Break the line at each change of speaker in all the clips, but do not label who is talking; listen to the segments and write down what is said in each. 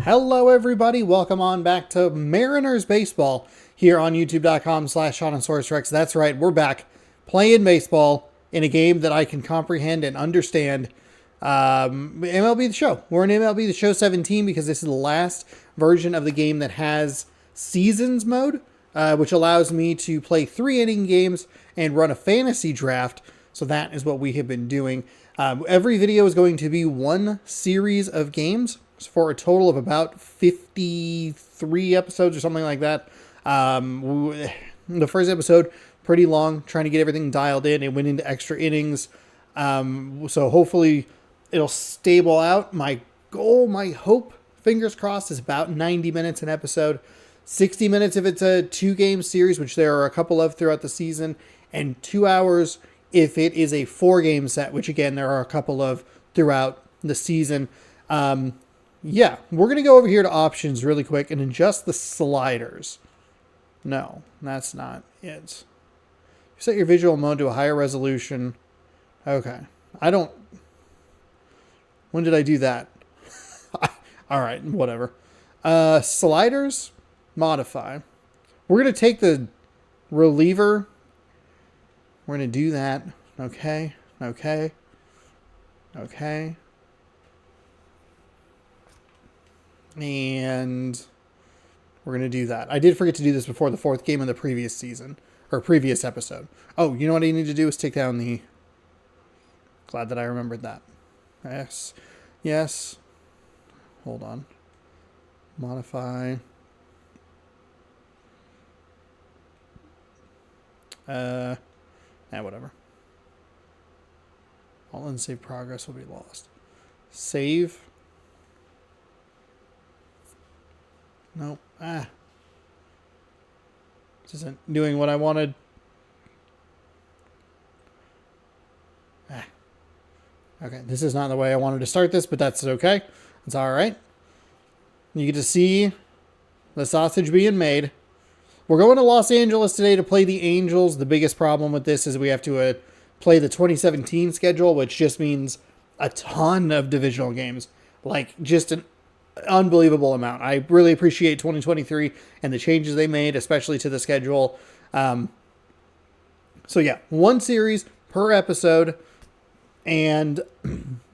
Hello everybody, welcome on back to Mariners Baseball here on youtube.com/SeanandSourceRex. That's right, we're back playing baseball in a game that I can comprehend and understand. MLB The Show. We're in MLB The Show 17 because this is the last version of the game that has seasons mode, which allows me to play 3-inning games and run a fantasy draft. So that is what we have been doing. Every video is going to be one series of games for a total of about 53 episodes or something like that. The first episode, pretty long, trying to get everything dialed in. It went into extra innings. So hopefully it'll stable out. My goal, my hope, fingers crossed, is about 90 minutes an episode. 60 minutes if it's a 2-game series, which there are a couple of throughout the season, and 2 hours if it is a 4-game set, which again, there are a couple of throughout the season. Yeah, we're going to go over here to options really quick and adjust the sliders. No, that's not it. Set your visual mode to a higher resolution. Okay. When did I do that? All right, whatever. Sliders, modify. We're going to take the reliever. We're going to do that. Okay. And we're going to do that. I did forget to do this before the 4th game of the previous season, or previous episode. Oh, you know what I need to do is take down the... Glad that I remembered that. Yes. Hold on. Modify. Whatever. All unsaved progress will be lost. Save. Nope. This isn't doing what I wanted. Okay, this is not the way I wanted to start this, but that's okay. It's all right. You get to see the sausage being made. We're going to Los Angeles today to play the Angels. The biggest problem with this is we have to play the 2017 schedule, which just means a ton of divisional games. Like, just an unbelievable amount. I really appreciate 2023 and the changes they made, especially to the schedule. So yeah, one series per episode, and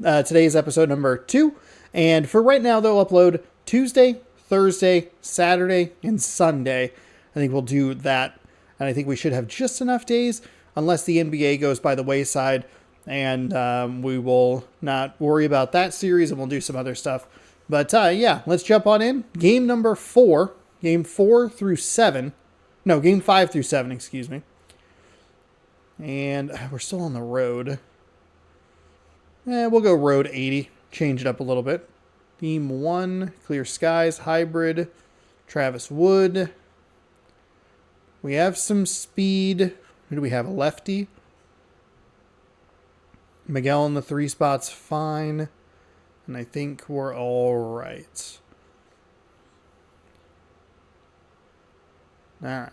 today is episode number 2. And for right now, they'll upload Tuesday, Thursday, Saturday, and Sunday. I think we'll do that, and I think we should have just enough days, unless the NBA goes by the wayside, and we will not worry about that series, and we'll do some other stuff. But yeah, let's jump on in. Game number 4, game 4 through 7. No, game 5 through 7, excuse me. And we're still on the road. We'll go road 80, change it up a little bit. Theme 1, Clear Skies, Hybrid, Travis Wood. We have some speed. Who do we have? A lefty. Miguel in the 3 spot's fine. And I think we're all right. All right.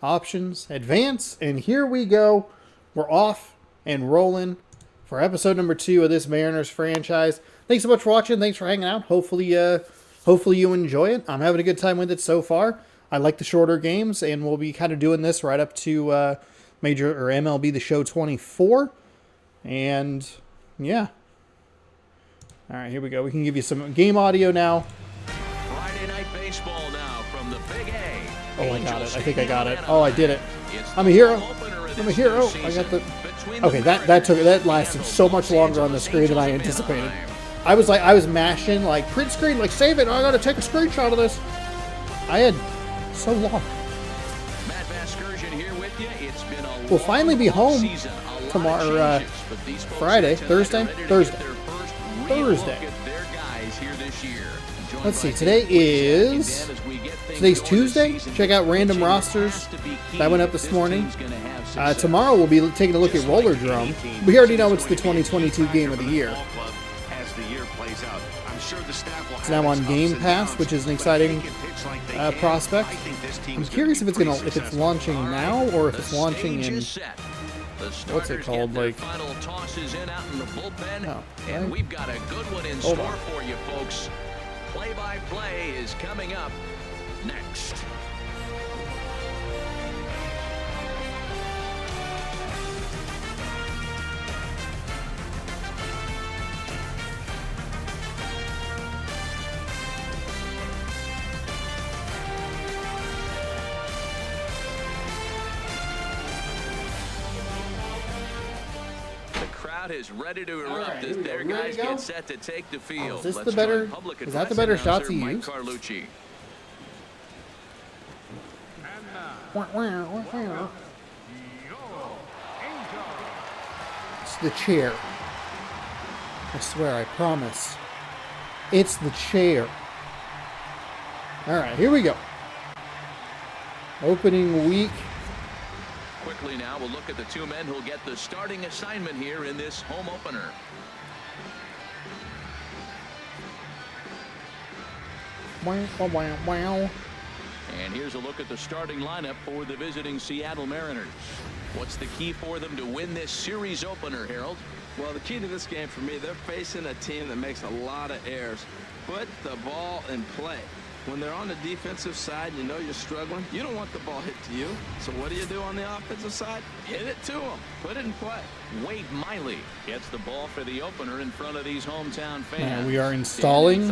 Options, advance, and here we go. We're off and rolling for episode number 2 of this Mariners franchise. Thanks so much for watching. Thanks for hanging out. Hopefully you enjoy it. I'm having a good time with it so far. I like the shorter games, and we'll be kind of doing this right up to MLB The Show 24. And yeah. All right, here we go. We can give you some game audio now.
Friday Night Baseball now from the Big A.
Oh, I got it. I think I got it. Oh, I did it. I'm a hero. I'm a hero. I got the... Okay, that lasted so much longer on the screen than I anticipated. I was mashing, like, print screen, like, save it. I got to take a screenshot of this. I had so long. We'll finally be home tomorrow, Friday, Thursday. Let's see, today's Tuesday. Check out random rosters. That went up this morning. Tomorrow we'll be taking a look at Roller Drum. We already know it's the 2022 game of the year. It's now on Game Pass, which is an exciting prospect. I'm curious if it's launching now or if it's launching in what's it called? Like,
final toss is in out in the bullpen,
oh,
and we've got a good one in store for you folks. Play-by-play is coming up next. Is ready to erupt as their guys get set to take the field.
Is that the better shot to use?
Carlucci.
It's the chair. I swear, I promise. It's the chair. Alright, here we go. Opening week.
Quickly now, we'll look at the two men who'll get the starting assignment here in this home opener.
Wow.
And here's a look at the starting lineup for the visiting Seattle Mariners. What's the key for them to win this series opener, Harold?
Well, the key to this game for me, they're facing a team that makes a lot of errors. Put the ball in play. When they're on the defensive side, you know you're struggling. You don't want the ball hit to you. So what do on the offensive side? Hit it to them. Put it in play.
Wade Miley gets the ball for the opener in front of these hometown fans.
Now we are installing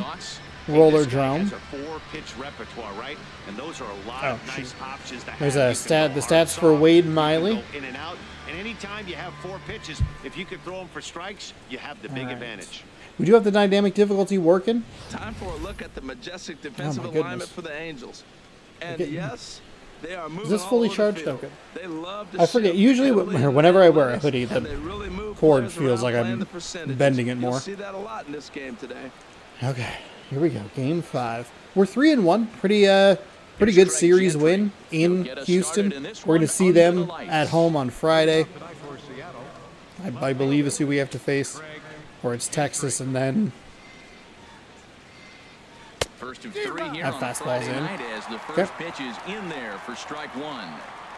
roller drone.
Has a 4-pitch repertoire, right? And those are a lot of nice options to have.
There's a the stats for Wade Miley.
In and out. And anytime you have 4 pitches, if you could throw them for strikes, you have the big advantage.
We do have the dynamic difficulty working.
Time for a look at the majestic defensive alignment for the Angels. And yes, they are moving.
Is this fully charged? Okay.
They love to
I forget. Usually, whenever I wear a hoodie, the cord feels like I'm bending it more.
You'll see that a lot in this game today.
Okay, here we go. Game 5. We're 3-1. Pretty good series win in Houston. We're going to see them at home on Friday. I believe is who we have to face. Or it's Texas, and then
first of 3 here on Friday night as the first pitch is in there for strike 1.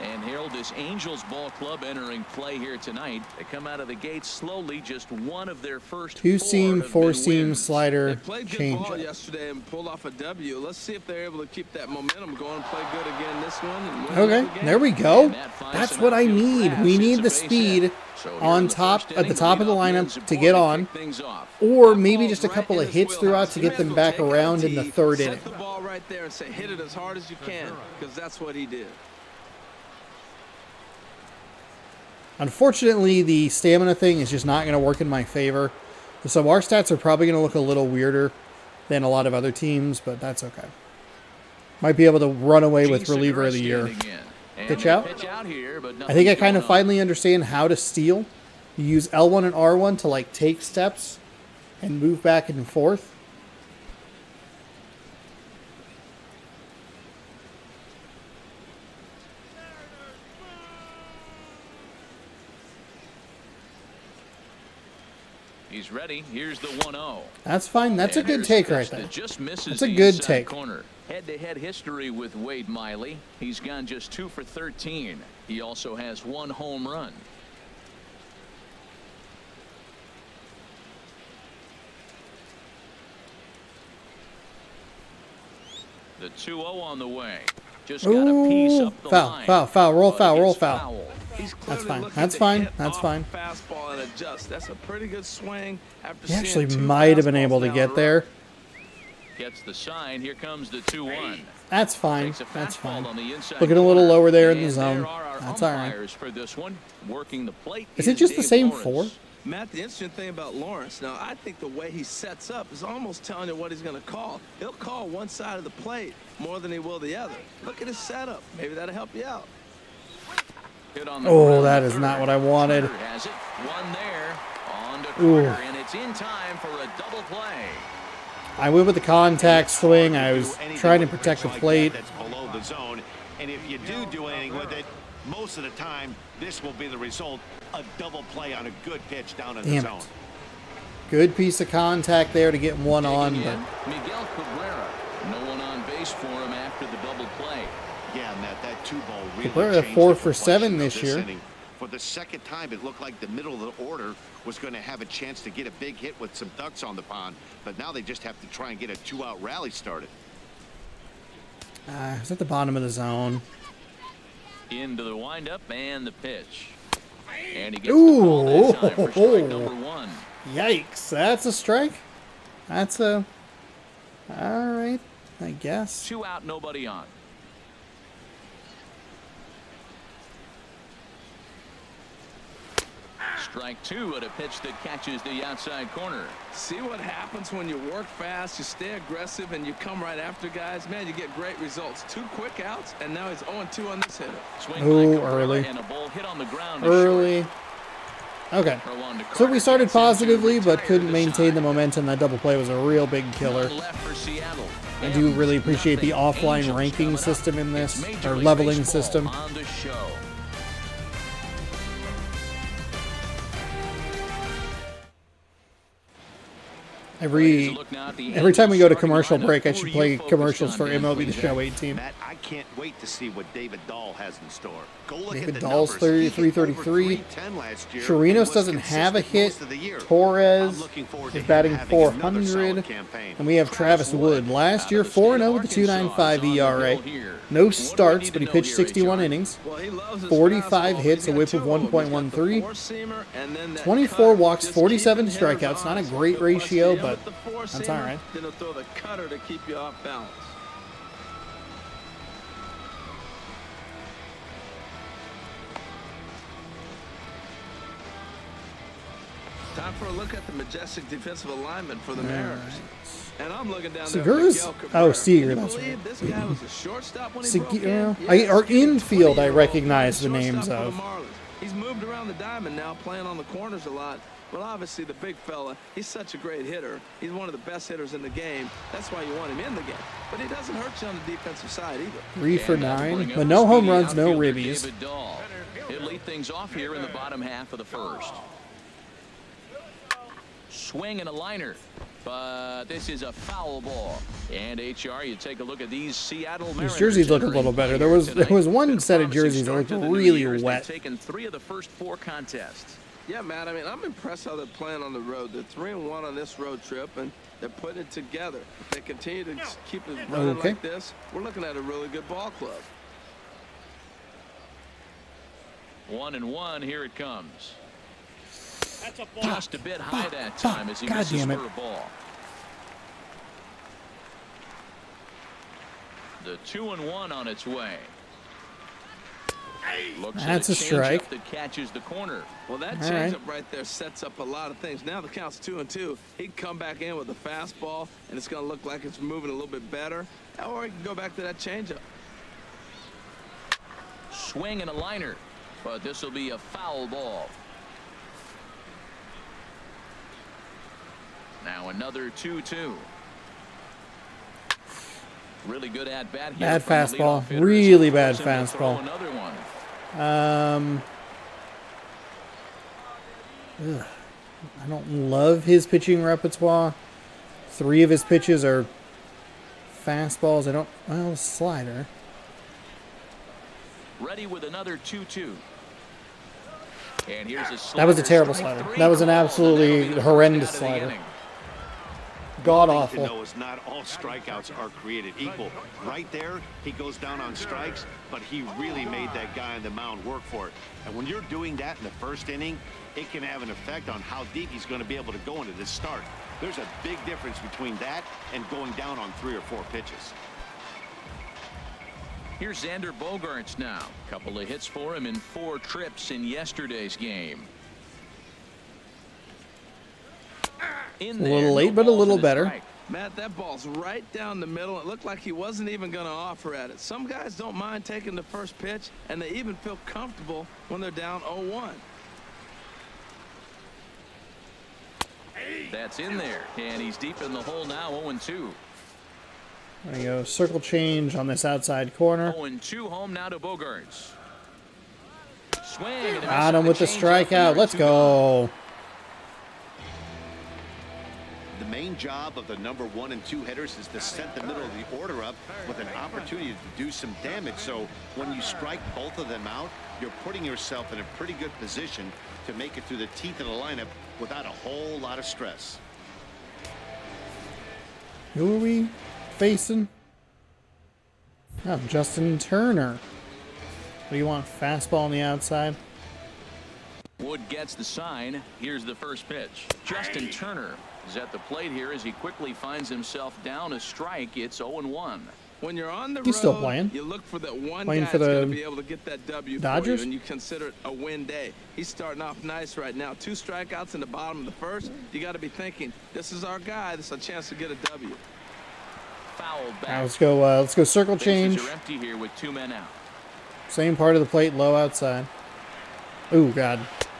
And Harold, this Angels ball club entering play here tonight. They come out of the gate slowly, just one of their first
2-seam, 4-seam slider
they played good
change.
Ball yesterday and pulled off a W. Let's see if they're able to keep that momentum going and play good again this one. And
okay, there we go. That's what I need. We need the speed on top, at the top of the lineup to get on, or maybe just a couple of hits throughout to get them back around in the 3rd inning.
Set the ball right there and say, hit it as hard as you can, because that's what he did.
Unfortunately, the stamina thing is just not going to work in my favor. So our stats are probably going to look a little weirder than a lot of other teams, but that's okay. Might be able to run away with reliever of the year. Pitch out. I think I kind of finally understand how to steal. You use L1 and R1 to like take steps and move back and forth.
He's ready. Here's the 1-0.
That's fine. That's a good take right there. That's a good take.
Corner. Head-to-head history with Wade Miley. He's gone just 2 for 13. He also has 1 home run. The 2-0 on the way. Just got a piece up the line.
Foul, roll foul. That's fine. That's fine.
Fastball and adjust. That's a pretty good swing.
He actually might have been able to get there.
Gets the sign. Here comes the 2-1.
That's fine. That's fine. Looking a little lower there in the zone. That's all right.
For this one, working the plate.
Is it just the same 4?
Matt, the interesting thing about Lawrence, now I think the way he sets up is almost telling you what he's going to call. He'll call one side of the plate more than he will the other. Look at his setup. Maybe that'll help you out.
Oh, that is not what I wanted.
Has it. One there on to Carter, and it's in time for a double play.
I went with the contact swing. I was trying to protect the plate.
That's below the zone, and if you do anything with it, most of the time this will be the result: a double play on a good pitch down in the zone.
Good piece of contact there to get one on. But
Miguel Cabrera, no one on base for him after the double play.
Yeah, Matt, that 2-ball really
Cabrera 4 for 7 this year.
For the second time, it looked like the middle of the order was going to have a chance to get a big hit with some ducks on the pond, but now they just have to try and get a 2-out rally started.
It's at the bottom of the zone.
Into the windup and the pitch. And he gets the ball that time for strike number 1.
Yikes, that's a strike? That's a... All right, I guess.
2 out, nobody on. Strike 2 at a pitch that catches the outside corner.
See what happens when you work fast, you stay aggressive, and you come right after guys? Man, you get great results. 2 quick outs, and now he's 0-2 on this hitter.
Swing
early.
And a ball hit on the ground.
Early. Okay. So we started positively, but couldn't maintain the momentum. That double play was a real big killer. I do really appreciate the offline ranking system in this, or leveling system. Every time we go to commercial break, I should play commercials for MLB The Show 18.
Matt, I can't wait to see what David Dahl has in store. Go look
David
at the
Dahl's
numbers.
333. Chirinos doesn't have a hit. Torres is batting 400. And we have Travis Wood. Last year, 4-0 with a 2.95 ERA. No starts, but he pitched 61 innings. 45 hits, a whip of 1.13. 24 walks, 47 strikeouts. Not a great ratio, but that's all right.
Throw the cutter to keep you off balance. Time for a look at the majestic defensive alignment for the Mariners. And I'm looking down there.
Oh, Seager, that's right.
This guy was a shortstop when he broke in.
Our infield, I recognize the names of.
He's moved around the diamond now, playing on the corners a lot. Well, obviously, the big fella, he's such a great hitter. He's one of the best hitters in the game. That's why you want him in the game. But he doesn't hurt you on the defensive side either.
3 for 9, but no home runs, no ribbies.
He'll lead things off here in the bottom half of the first. Swing and a liner, but this is a foul ball. And HR, you take a look at these Seattle Mariners.
These jerseys look a little better. There was one set of jerseys that looked really wet.
Taken 3 of the first 4 contests.
Yeah, Matt, I mean, I'm impressed how they're playing on the road. They're 3-1 on this road trip, and they're putting it together. If they continue to keep it running like this, we're looking at a really good ball club.
1-1, here it comes. Just a bit high that time as he misses for a ball. The 2-1 on its way.
That's a strike.
That catches the corner.
Well, that changeup right there sets up a lot of things. Now the count's 2-2. He'd come back in with a fastball, and it's going to look like it's moving a little bit better. Or he can go back to that changeup.
Swing and a liner, but this will be a foul ball. Now another 2-2. Really good at bat here.
Bad fastball. Really bad fastball.
Another one.
I don't love his pitching repertoire. 3 of his pitches are fastballs. Well, slider.
Ready with another 2-2. And here's a slider.
That was a terrible slider. That was an absolutely horrendous slider. God awful.
To know is not all strikeouts are created equal. Right there, he goes down on strikes, but he really made that guy on the mound work for it. And when you're doing that in the first inning, it can have an effect on how deep he's going to be able to go into this start. There's a big difference between that and going down on 3 or 4 pitches.
Here's Xander Bogaerts now. Couple of hits for him in 4 trips in yesterday's game.
A little late, but a little better.
Matt, that ball's right down the middle. It looked like he wasn't even going to offer at it. Some guys don't mind taking the first pitch, and they even feel comfortable when they're down 0-1.
That's in there, and he's deep in the hole now, 0-2.
There you go. Circle change on this outside corner.
0-2 home now to Bogaerts. Swing.
Got him with the strikeout. Let's go.
The main job of the number 1 and 2 hitters is to set the middle of the order up with an opportunity to do some damage. So when you strike both of them out, you're putting yourself in a pretty good position to make it through the teeth of the lineup without a whole lot of stress.
Who are we facing? Oh, Justin Turner. What do you want? Fastball on the outside?
Wood gets the sign. Here's the first pitch. Justin Turner is at the plate here as he quickly finds himself down a strike. It's 0-1.
When you're on the
He's
road,
still playing.
you look for that one
Playing
guy
for
that's
the
going to be able to get that W
Dodgers?
for you, and you consider it a win day. He's starting off nice right now. 2 strikeouts in the bottom of the first. You got to be thinking, this is our guy. This is a chance to get a W.
Foul back.
Right, let's go circle change.
Bases are empty here with 2 men out.
Same part of the plate, low outside. Ooh, God.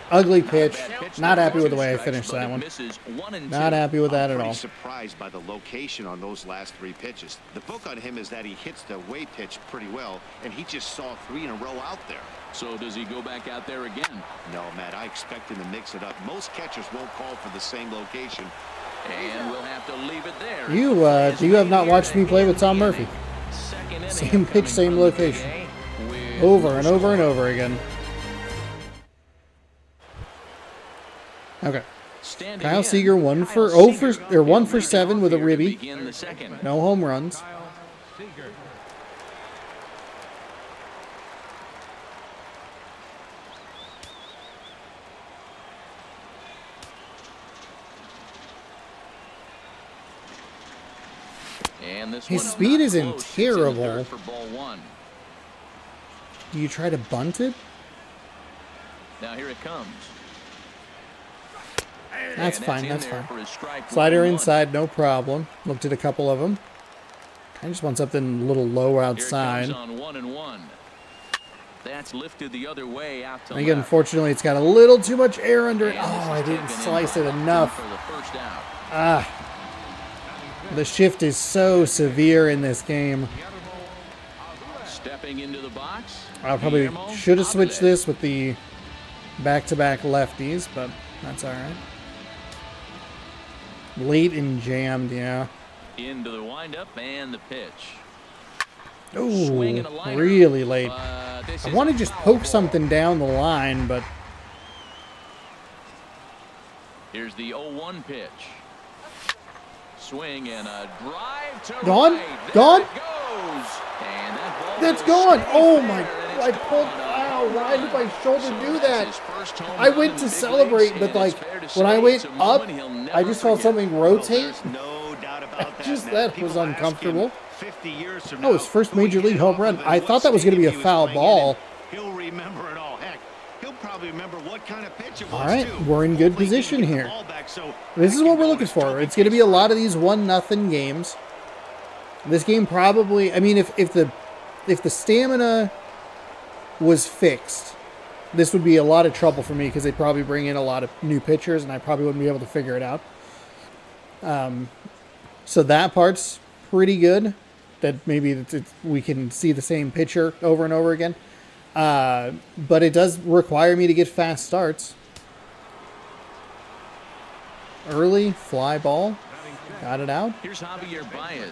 Ugly pitch. Not happy with the way I finished that one. Not happy with that at all.
I'm surprised by the location on those last 3 pitches. The book on him is that he hits the way pitch pretty well, and he just saw 3 in a row out there.
So does he go back out there again?
No, Matt, I expect him to mix it up. Most catchers won't call for the same location.
And we'll have to leave it there.
You have not watched me play with Tom Murphy. Same pitch, same location. Over and over and over again. Okay. Kyle Seager 1 for 7 with a ribby. No home runs.
And this
His
one
speed
not
isn't
close. It's in the
terrible.
dirt for ball 1.
Do you try to bunt it?
Now here it comes.
That's
And
fine.
in
That's
there
fine.
for his strike
Slider
1-1.
inside, no problem. Looked at a couple of them. I just want something a little low
Here it
outside.
comes on 1-1. That's lifted the other way out to
Again,
left.
unfortunately, it's got a little too much air under it.
And this
Oh,
is
I didn't
taken in
slice
by
it
Upton
enough.
for the first out.
Ah. The shift is so severe in this game.
Stepping into the box.
I probably
Guillermo
should have switched
Avilés.
this with the back-to-back lefties, but that's all right. Late and jammed, yeah.
Into the windup and the pitch.
Ooh,
Swing and a liner.
really late.
This
I
is
want
a
to just
foul
poke something down the line, but
Here's the 0-1 pitch. Swing and a drive to
Gone?
right. There
Gone?
it goes. And that ball
that's
goes
gone.
straight
Oh
there,
my!
and it's
I pulled.
gone.
Ow! Why did my shoulder
So
do
that's
that?
his first home
I
run
went
in
to
the big
celebrate,
leagues,
but
and
like
it's fair to
when I
say
went
it's a
up,
moment he'll never
I just felt
forget.
something rotate.
There's no doubt about that.
Just
Matt.
that
People
was
ask him
uncomfortable.
50 years from
Oh, his
now,
first
who he
major
hit
league
it
home
off
run.
of and
I
what
thought that was going to be a
stadium he was
foul
playing in,
ball.
and he'll remember it all. Heck, he'll probably remember what kind of pitch it was.
All right,
too.
we're in good
Hopefully he can
position
get the
here.
ball back so
This
he
is
can
what we're
go on
looking
his
for.
trophy
It's going to be a lot of these 1-0 games. This game probably. I mean, if the stamina was fixed, this would be a lot of trouble for me because they'd probably bring in a lot of new pitchers, and I probably wouldn't be able to figure it out. So that part's pretty good. That maybe we can see the same pitcher over and over again. But it does require me to get fast starts. Early fly ball. Got it out.
Here's Javier Baez.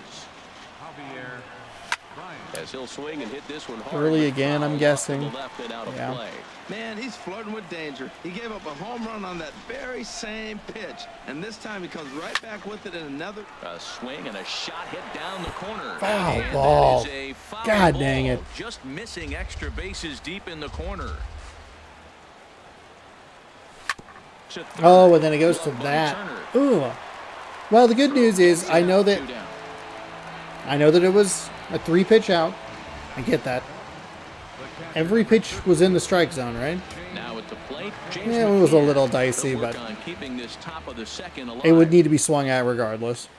As he'll swing and hit this one hard.
Early again, I'm guessing.
To the left and out of
Yeah.
play.
Man, he's flirting with danger. He gave up a home run on that very same pitch. And this time he comes right back with it in another.
A swing and a shot hit down the corner.
Foul
And
ball.
that is a foul
God
ball.
dang it.
Just missing extra bases deep in the corner. To third.
Oh, and then it goes to
By
that.
Turner.
Ooh. Well, the good news is I know that
Two down.
it was a 3-pitch out. I get that. Every pitch was in the strike zone, right?
Now at the plate, James
Yeah, it was a
McCann.
little dicey,
They'll work
but
on keeping this top of the second alive.
it would need to be swung at regardless.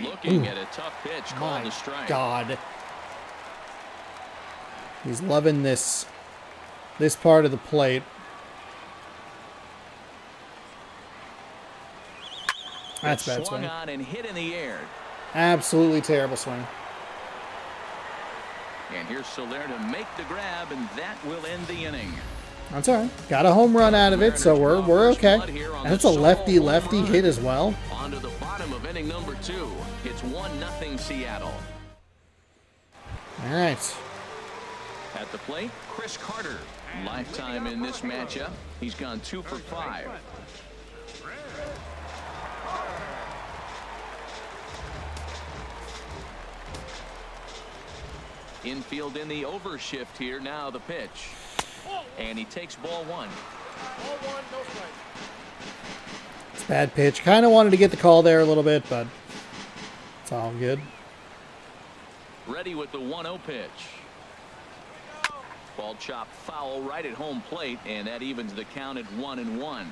Looking at a tough pitch called
My
a strike.
God. He's loving this part of the plate. That's
It
bad
swung
swing.
on and hit in the air.
Absolutely terrible swing.
And here's Soler to make the grab, and that will end the inning.
That's all right. Got a home run out of it, so we're okay. And it's a lefty-lefty hit as well.
On to the bottom of inning number 2. It's 1-0 Seattle.
All right.
At the plate, Chris Carter. Lifetime in this matchup. He's gone 2 for 5. Infield in the overshift here. Now the pitch. And he takes ball 1.
It's a bad pitch. Kind of wanted to get the call there a little bit, but it's all good.
Ready with the 1-0 pitch. Ball chopped foul right at home plate, and that evens the count at 1-1.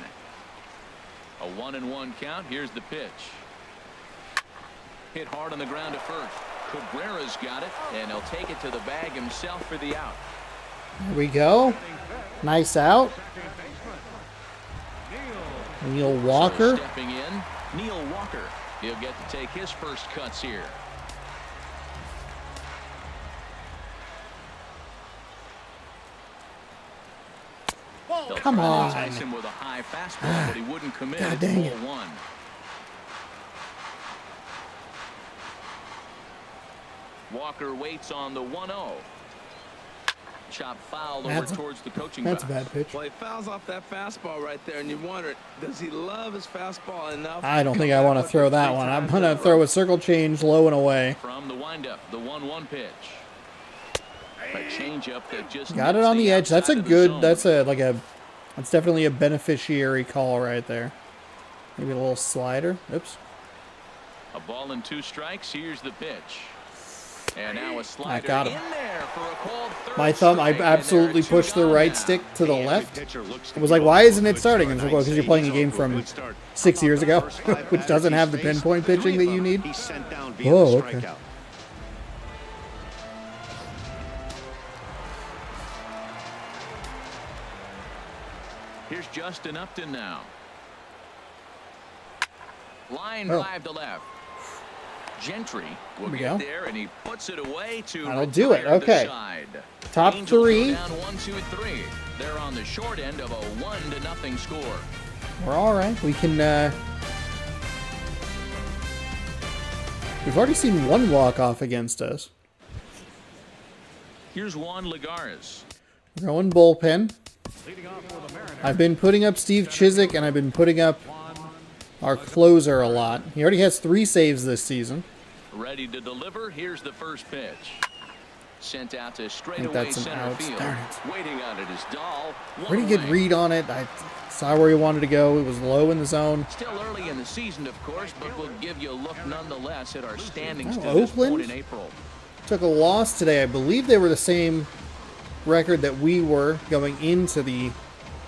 A 1-1 count. Here's the pitch. Hit hard on the ground to first. Cabrera's got it, and he'll take it to the bag himself for the out.
There we go. Nice out. Neil Walker.
So stepping in, Neil Walker. He'll get to take his first cuts here.
Come on.
Entice him with a high fastball, but he wouldn't commit.
God dang it.
Ball 1. Walker waits on the 1-0. Chop foul over towards the coaching box.
That's a bad pitch.
Well, he fouls off that fastball right there, and you wonder, does he love his fastball enough?
I don't think I want to throw that one. I'm going to throw a circle change low and away.
From the windup, the 1-1 pitch. A changeup that just
Got it on the edge. That's a good, that's definitely a beneficiary call right there. Maybe a little slider. Oops.
A ball and 2 strikes. Here's the pitch. And now a slider
I got him.
in there for a called third
My thumb, I
strike,
absolutely
and there are 2
pushed the
gone
right
now.
stick to the left. It was like, why isn't it starting? And it's like, well, because you're playing a game from 6 years ago, which doesn't have the pinpoint pitching that you need. Oh, okay.
Here's Justin Upton now. Line
Oh.
drive to left. Gentry will
we
get
go.
there, and he puts it away to
That'll do it.
retire the
Okay.
side.
Top
Angels go
3.
down 1-2-3. They're on the short end of a 1-0 score.
We're all right. We can. We've already seen one walk off against us.
Here's Juan Lagares.
We're going bullpen. I've been putting up Steve Chizik, and I've been putting up our closer a lot. He already has 3 saves this season.
Ready to deliver. Here's the first pitch. Sent out to straightaway
that's an
center
out.
field.
Darn it.
Waiting on it is Dahl.
Pretty good read on it. I saw where he wanted to go. It was low in the zone.
Still early in the season, of course, but we'll give you a look nonetheless at our standings
Oh,
to this
Oakland?
point in April.
Took a loss today. I believe they were the same record that we were going into the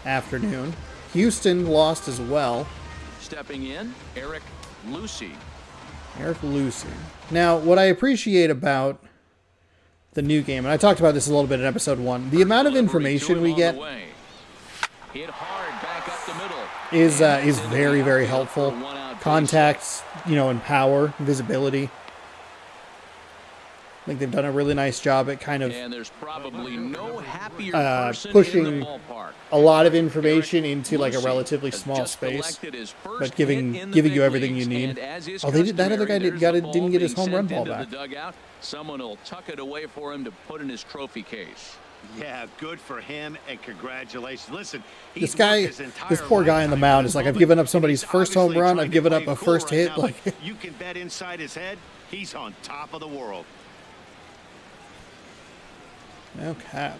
afternoon. Houston lost as well.
Stepping in, Eric Lucy.
Eric Lucy. Now, what I appreciate about the new game, and I talked about this a little bit in episode 1, the amount of information we get
Hit hard back up the middle.
is very, very helpful. Contacts, and power, visibility. I think they've done a really nice job at kind of
And there's probably no happier person in
pushing
the ballpark.
a lot of information into like a relatively small space, but giving you everything you need. Oh, they did that other guy didn't get his home run ball back.
Someone will tuck it away for him to put in his trophy case.
Yeah, good for him, and congratulations. Listen,
This guy, this poor guy on the mound is like, I've given up somebody's first home run, I've given up a first hit. Like,
you can bet inside his head, he's on top of the world.
okay.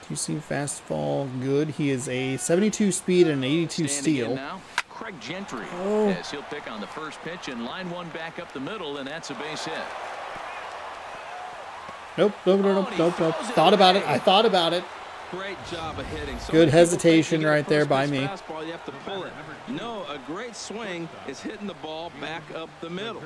QC fastball, good. He is a 72 speed and an 82 steal.
Now, Craig Gentry,
Oh.
as he'll pick on the first pitch and line one back up the middle, and that's a base hit.
Nope. Thought about it. I thought about it.
Great job of hitting. So
Good
many people
hesitation
think you get a
right there
first
by
pitch
me.
Fastball, you have to pull it. No, a great swing is hitting the ball back up the middle.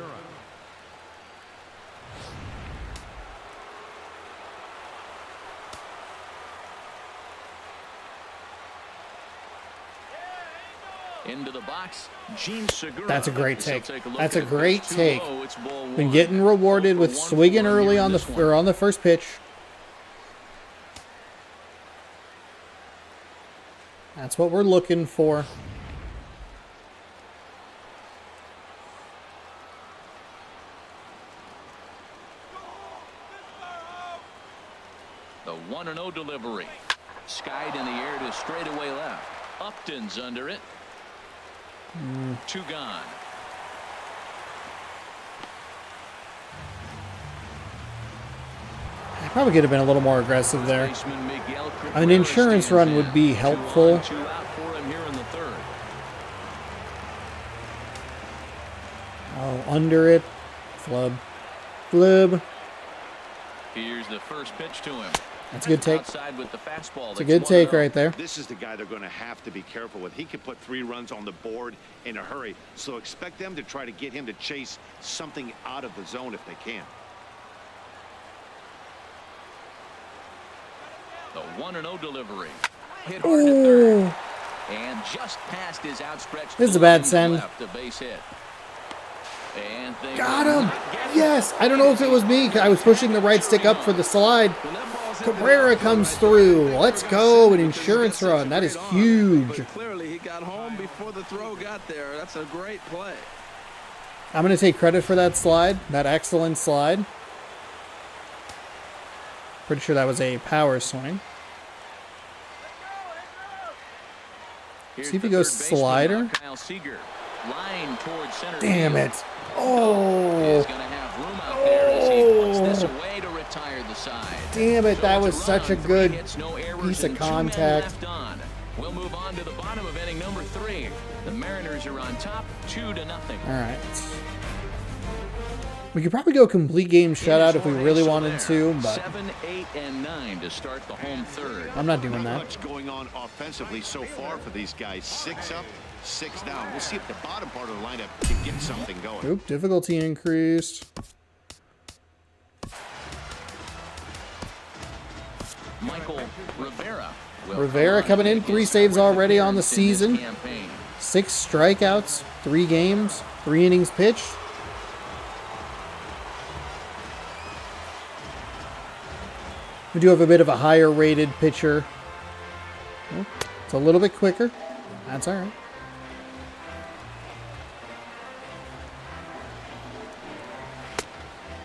Into the box, Gene Segura.
That's a great take. That's a great take. Been getting rewarded with swinging early on the first pitch. That's what we're looking for.
The 1-0 delivery. Skied in the air to straightaway left. Upton's under it. 2 gone.
I probably could have been a little more aggressive there. An insurance run would be helpful. Oh, under it. Flub. Flub.
Here's the first pitch to him.
That's a good take.
With the fastball.
It's a good take right there.
This is the guy they're going to have to be careful with. He can put 3 runs on the board in a hurry. So expect them to try to get him to chase something out of the zone if they can.
The 1-0 delivery. Hit hard to third. And just past his outstretched.
This is a bad send.
Left, a base hit. And
got him. Yes. I don't know if it was me. I was pushing the right stick up for the slide. Cabrera comes through. Let's go. An insurance run. That is huge.
But clearly he got home before the throw got there. That's a great play.
I'm going to take credit for that slide. That excellent slide. Pretty sure that was a power swing. See if he goes slider. Damn it. Oh. Damn it. That was such a good piece of contact.
We'll move on to the bottom of inning number 3. The Mariners are on top 2-0.
All right. We could probably go complete game shutout if we really wanted to, but
7, 8, and 9 to start the home third.
I'm not doing
Not
that.
much going on offensively so far for these guys. 6 up, 6 down. We'll see if the bottom part of the lineup can get something going.
Oop, difficulty increased.
Michael Rivera.
Rivera coming in, 3 saves already on the season. 6 strikeouts, 3 games, 3 innings pitched. We do have a bit of a higher rated pitcher. Oh, it's a little bit quicker. That's all right.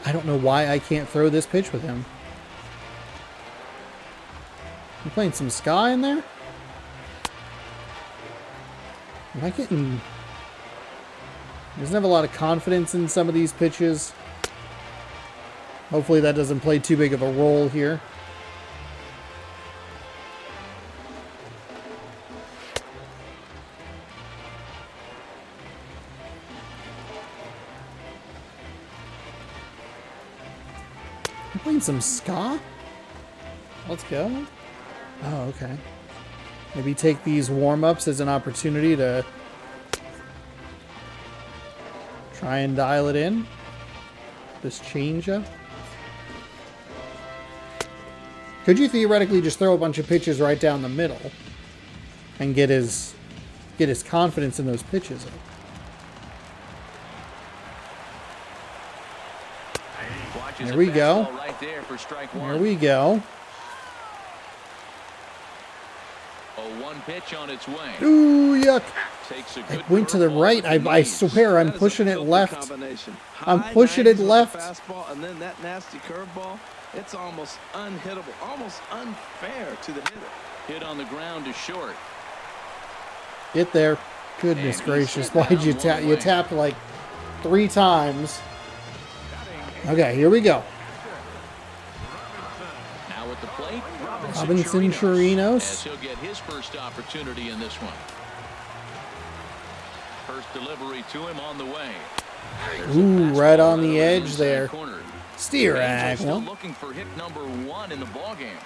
I don't know why I can't throw this pitch with him. You playing some ska in there? Am I getting... He doesn't have a lot of confidence in some of these pitches. Hopefully that doesn't play too big of a role here. You playing some ska? Let's go. Oh, okay. Maybe take these warm-ups as an opportunity to try and dial it in. This changeup. Could you theoretically just throw a bunch of pitches right down the middle and get his confidence in those pitches up? There we go. There we go.
One pitch on its way.
Ooh, yuck. I went to the right. I swear I'm pushing it left. I'm pushing it left.
Fastball and then that nasty curveball. It's almost unhittable, almost unfair to the hitter.
Hit on the ground to short.
Get there. Goodness gracious. Why'd you tap? You tapped like 3 times. Okay, here we go.
Now at the plate,
Robinson Chirinos.
He'll get his first opportunity in this one. First delivery to him on the way.
Ooh, right on the edge there. Steer
still looking for hit number 1 in the ball game.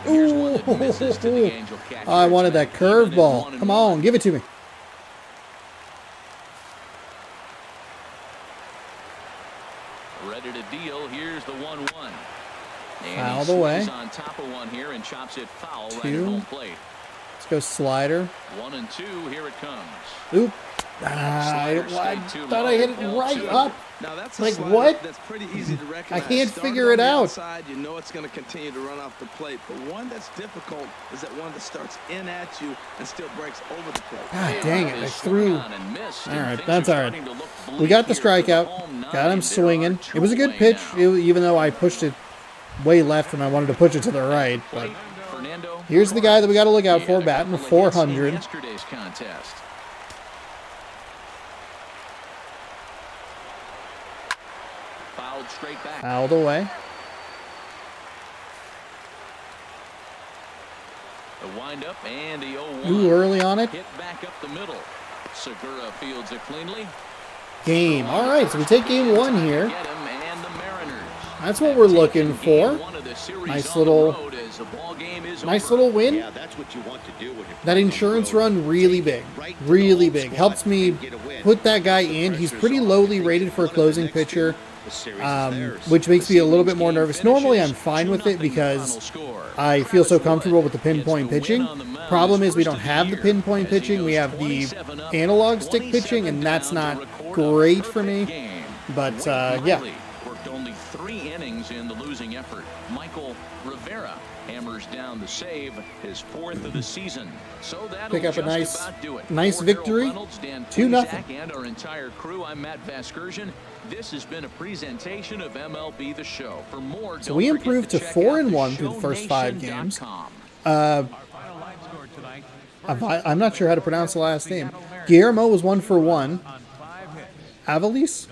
Ooh, I wanted that curveball. Come on, give it to me.
Ready to deal. Here's the 1-1.
Foul the way.
On top of one here and chops it foul right at home plate.
go slider.
1-2. Here it comes.
Oop. I thought I hit it right up.
Now that's
like,
slider
what?
That's pretty easy to recognize.
I can't
Started
figure it
on the
out.
outside, you know it's going to continue to run off the plate. But one that's difficult is that one that starts in at you and still breaks over the plate.
God dang it. I threw. All right, that's all right. We got the strikeout. Got him swinging. It was a good pitch, even though I pushed it way left and I wanted to push it to the right. But here's the guy that we got to look out for, batting 400.
Yesterday's contest. Fouled straight back.
Fouled away.
The windup and the 0-1.
Ooh, early on it.
Hit back up the middle. Segura fields it cleanly.
Game. All right, so we take game one here.
Get him and the Mariners.
That's what we're looking for. Nice little win.
Yeah, that's what you want to do when you're
That insurance run, really big. Really big. Helps me put that guy in. He's pretty lowly rated for a closing pitcher, which makes me a little bit more nervous. Normally, I'm fine with it because I feel so comfortable with the pinpoint pitching. Problem is we don't have the pinpoint pitching. We have the analog stick pitching, and that's not great for me. But, yeah.
Worked only 3 innings in the losing effort. Michael Rivera hammers down the save, his 4th of the season. So that'll
Pick up a
just
nice
For
victory.
Harold Reynolds, Dan
2-0.
Plesac, and our entire crew, I'm Matt Vasgersian. This has been a presentation of MLB The Show. For more,
So we improved to 4-1 through the first 5 games. I'm not sure how to pronounce the last name. Guillermo was 1 for 1. Avalise?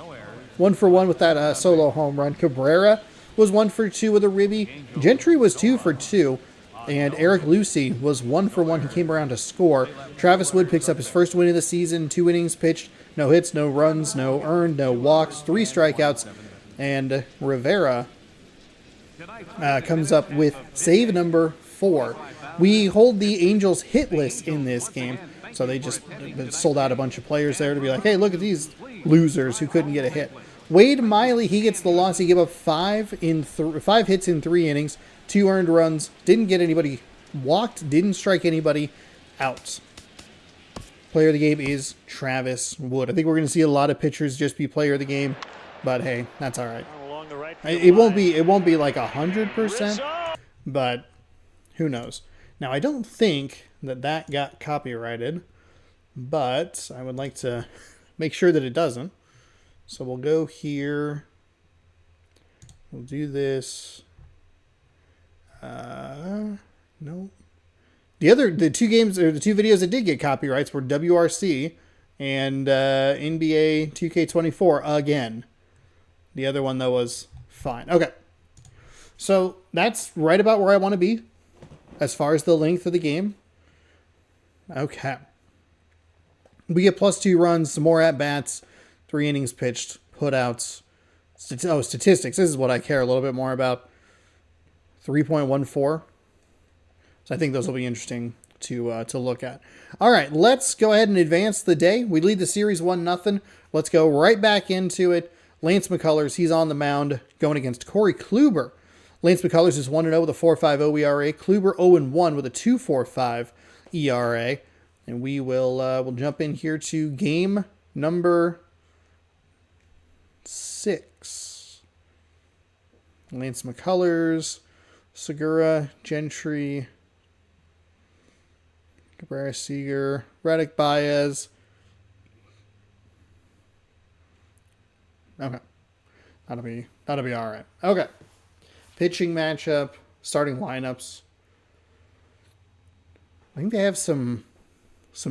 1 for 1 with that solo home run. Cabrera was 1 for 2 with a ribby. Gentry was 2 for 2. And Eric Lucy was 1 for 1. He came around to score. Travis Wood picks up his first win of the season. 2 innings pitched. No hits, no runs, no earned, no walks, 3 strikeouts. And Rivera comes up with save number 4. We hold the Angels hitless in this game. So they just sold out a bunch of players there to be like, hey, look at these losers who couldn't get a hit. Wade Miley, he gets the loss. He gave up 5 hits in 3 innings, 2 earned runs, didn't get anybody walked, didn't strike anybody out. Player of the game is Travis Wood. I think we're going to see a lot of pitchers just be player of the game, but hey, that's all right. It won't be like 100%, but who knows? Now, I don't think that got copyrighted, but I would like to make sure that it doesn't. So we'll go here. We'll do this. No. The 2 games or the 2 videos that did get copyrights were WRC and NBA 2K24 again. The other one though was fine. Okay. So that's right about where I want to be as far as the length of the game. Okay. We get +2 runs, some more at-bats, 3 innings pitched, putouts. Statistics. This is what I care a little bit more about. 3.14. So I think those will be interesting to look at. All right, let's go ahead and advance the day. We lead the series 1-0. Let's go right back into it. Lance McCullers, he's on the mound going against Corey Kluber. Lance McCullers is 1-0 with a 4.50 ERA. Kluber 0-1 with a 2.45 ERA. And we will we'll jump in here to game number 6. Lance McCullers, Segura, Gentry, Cabrera, Seager, Reddick, Baez. Okay. That'll be all right. Okay. Pitching matchup, starting lineups. I think they have some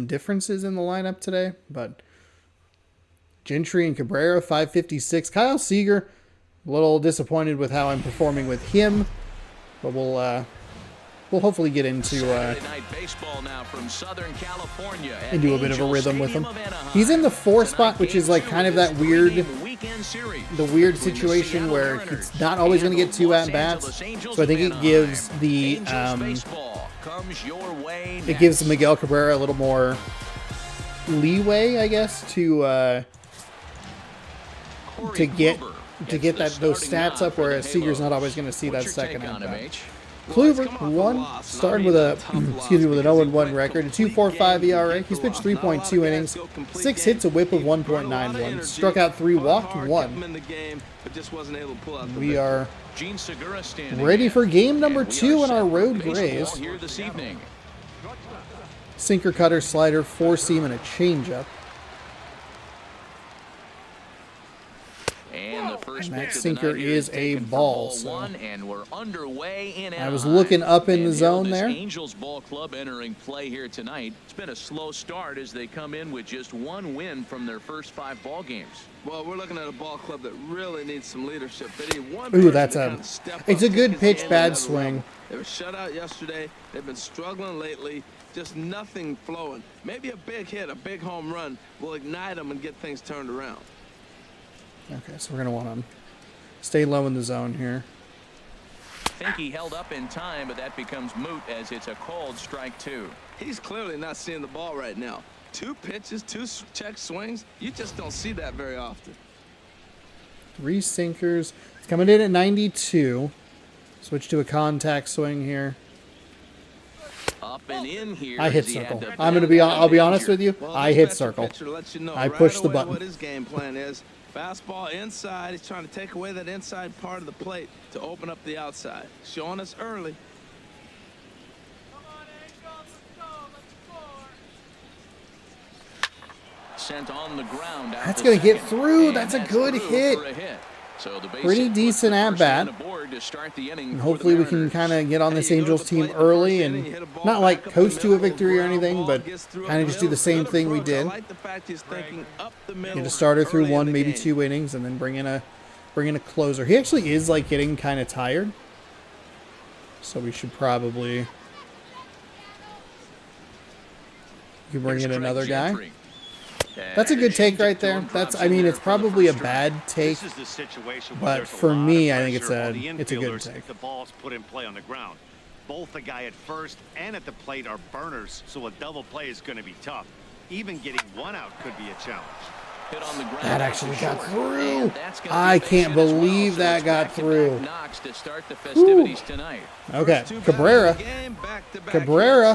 differences in the lineup today, but Gentry and Cabrera, 5.56. Kyle Seager, a little disappointed with how I'm performing with him, but we'll hopefully get into a bit of a rhythm with him. He's in the 4 spot, which is like kind of that weird situation where he's not always going to get 2 at-bats. So I think it gives Miguel Cabrera a little more leeway, I guess, to get those stats up, whereas Seager's not always going to see that second at bat. Kluber, one, started with a excuse me, with an 0-1 record, a 2.45 ERA. He's pitched 3.2 innings, 6 hits, a WHIP of 1.91, struck out 3, walked 1. We are ready for game number 2 in our road Grays. Sinker, cutter, slider, 4-seam, and a changeup. And that sinker is a ball. So
and we're underway in
I was looking up in the zone there.
Angels ball club entering play here tonight. It's been a slow start as they come in with just 1 win from their first 5 ball games.
Well, we're looking at a ball club that really needs some leadership. They need one.
Ooh, that's it's a good pitch, bad swing.
They were shut out yesterday. They've been struggling lately. Just nothing flowing. Maybe a big hit, a big home run will ignite them and get things turned around.
Okay, so we're going to want to stay low in the zone here.
I think he held up in time, but that becomes moot as it's a called strike 2.
He's clearly not seeing the ball right now. 2 pitches, 2 check swings. You just don't see that very often.
3 sinkers. It's coming in at 92. Switch to a contact swing here.
Up and in here.
I hit circle. I'll be honest with you. I hit circle. I pushed the button.
What his game plan is. Fastball inside. He's trying to take away that inside part of the plate to open up the outside. Showing us early.
Sent on the ground.
That's going to get through. That's a good hit.
So
pretty decent at bat. And hopefully we can kind of get on this Angels team early and not like coast to a victory or anything, but kind of just do the same thing we did. Get a starter through 1, maybe 2 innings, and then bring in a closer. He actually is like getting kind of tired, so we should probably bring in another guy. That's a good take right there. I mean, it's probably a bad take, but for me, I think it's a good take.
The ball's put in play on the ground. Both the guy at first and at the plate are burners, so a double play is going to be tough. Even getting 1 out could be a challenge.
That actually got through. I can't believe that got through. Okay, Cabrera.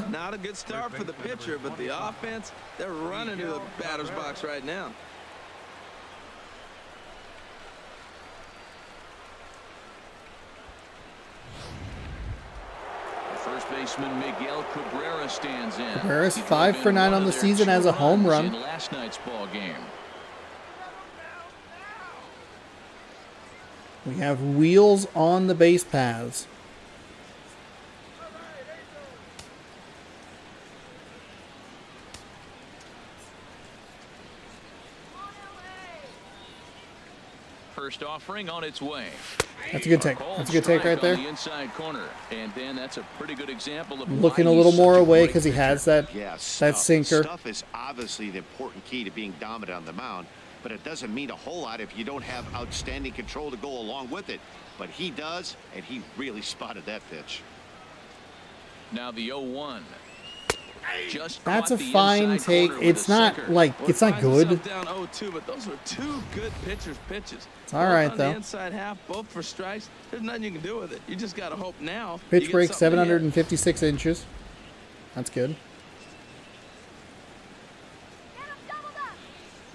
Not a good start for the pitcher, but the offense, they're running to the batter's box right now.
First baseman Miguel Cabrera stands in.
Cabrera's 5 for 9 on the season as a home run.
In last night's ball game.
We have wheels on the base paths.
First offering on its way.
That's a good take. That's a good take right there.
The inside corner, and Ben, that's a pretty good example of
looking a little more away because he has that sinker.
Stuff is obviously the important key to being dominant on the mound, but it doesn't mean a whole lot if you don't have outstanding control to go along with it. But he does, and he really spotted that pitch.
Now the 0-1.
That's a fine take. It's not like it's not good.
Down 0-2, but those are 2 good pitchers' pitches.
It's all right though.
The inside half, both for strikes. There's nothing you can do with it. You just got to hope now.
Pitch break 756 inches. That's good.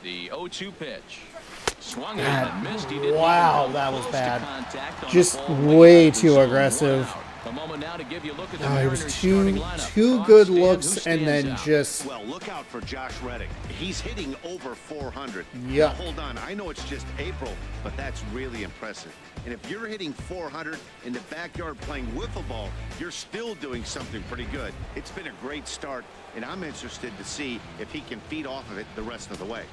The 0-2 pitch. Swung and missed.
Wow, that was bad. Just way too aggressive.
A moment now to give you a look at the
it was
Mariners'
two good looks and then just.
Well, look out for Josh Reddick. He's hitting over 400.
Yeah.
Now, hold on. I know it's just April, but that's really impressive. And if you're hitting 400 in the backyard playing wiffle ball, you're still doing something pretty good. It's been a great start, and I'm interested to see if he can feed off of it the rest of the way.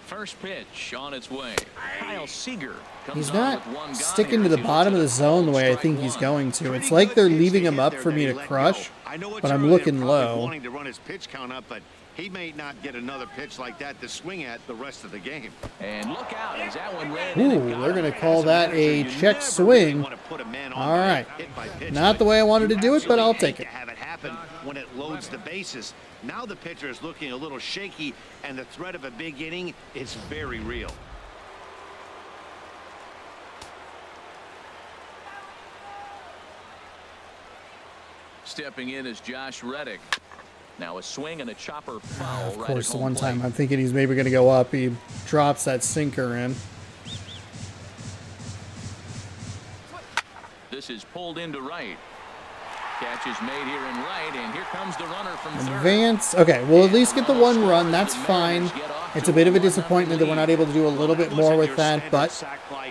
First pitch on its way. Kyle Seager comes
He's not
on with 1 guy
sticking to the bottom of the zone the way I think he's going to. It's like they're leaving him up for me to crush, but I'm looking low.
Wanting to run his pitch count up, but he may not get another pitch like that to swing at the rest of the game.
And look out, as that one ran
Ooh, they're going to call that a check swing. All right. Not the way I wanted to do it, but I'll take it.
Have it happen when it loads the bases. Now the pitcher is looking a little shaky, and the threat of a big inning is very real.
Stepping in is Josh Reddick. Now a swing and a chopper foul.
Of course, the one time I'm thinking he's maybe going to go up, he drops that sinker in.
This is pulled into right. Catch is made here in right, and here comes the runner from third.
Advance. Okay, we'll at least get the one run. That's fine. It's a bit of a disappointment that we're not able to do a little bit more with that, but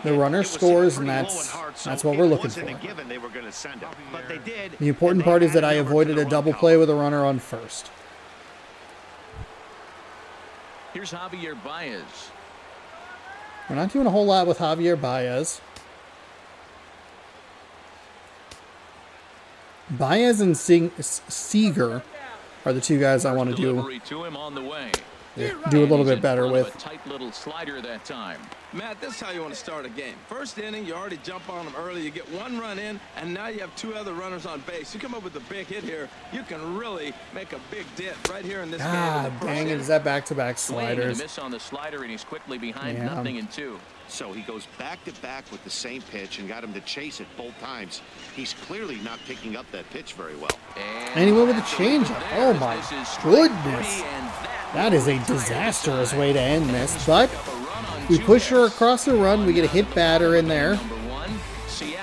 the runner scores, and that's what we're looking for. The important part is that I avoided a double play with a runner on first.
Here's Javier Baez.
We're not doing a whole lot with Javier Baez. Baez and Seager are the two guys I want to do a little bit better with.
A tight little slider that time.
Matt, this is how you want to start a game. First inning, you already jump on them early. You get one run in, and now you have two other runners on base. You come up with a big hit here, you can really make a big dent right here in this game.
God dang it, is that back-to-back sliders?
Miss on the slider, and he's quickly behind 0-2.
So he goes back-to-back with the same pitch and got him to chase it both times. He's clearly not picking up that pitch very well.
And he went with a changeup. Oh my goodness. That is a disastrous way to end this. But we push her across the run. We get a hit batter in there.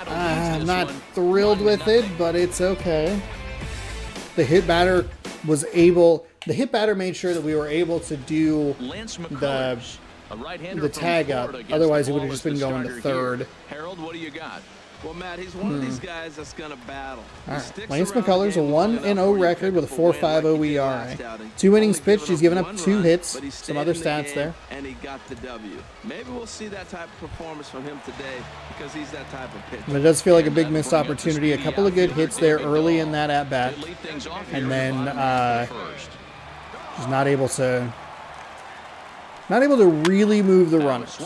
I'm not thrilled with it, but it's okay. The hit batter made sure that we were able to do the tag up. Otherwise, he would have just been going to third.
Harold, what do you got?
Well, Matt, he's one of these guys that's going to battle.
All right. Lance McCullers, a 1-0 record with a 4.50 ERA. 2 innings pitched. He's given up 2 hits. Some other stats there.
And he got the W. Maybe we'll see that type of performance from him today because he's that type of pitcher.
But it does feel like a big missed opportunity. A couple of good hits there early in that at-bat. And then just not able to really move the runners.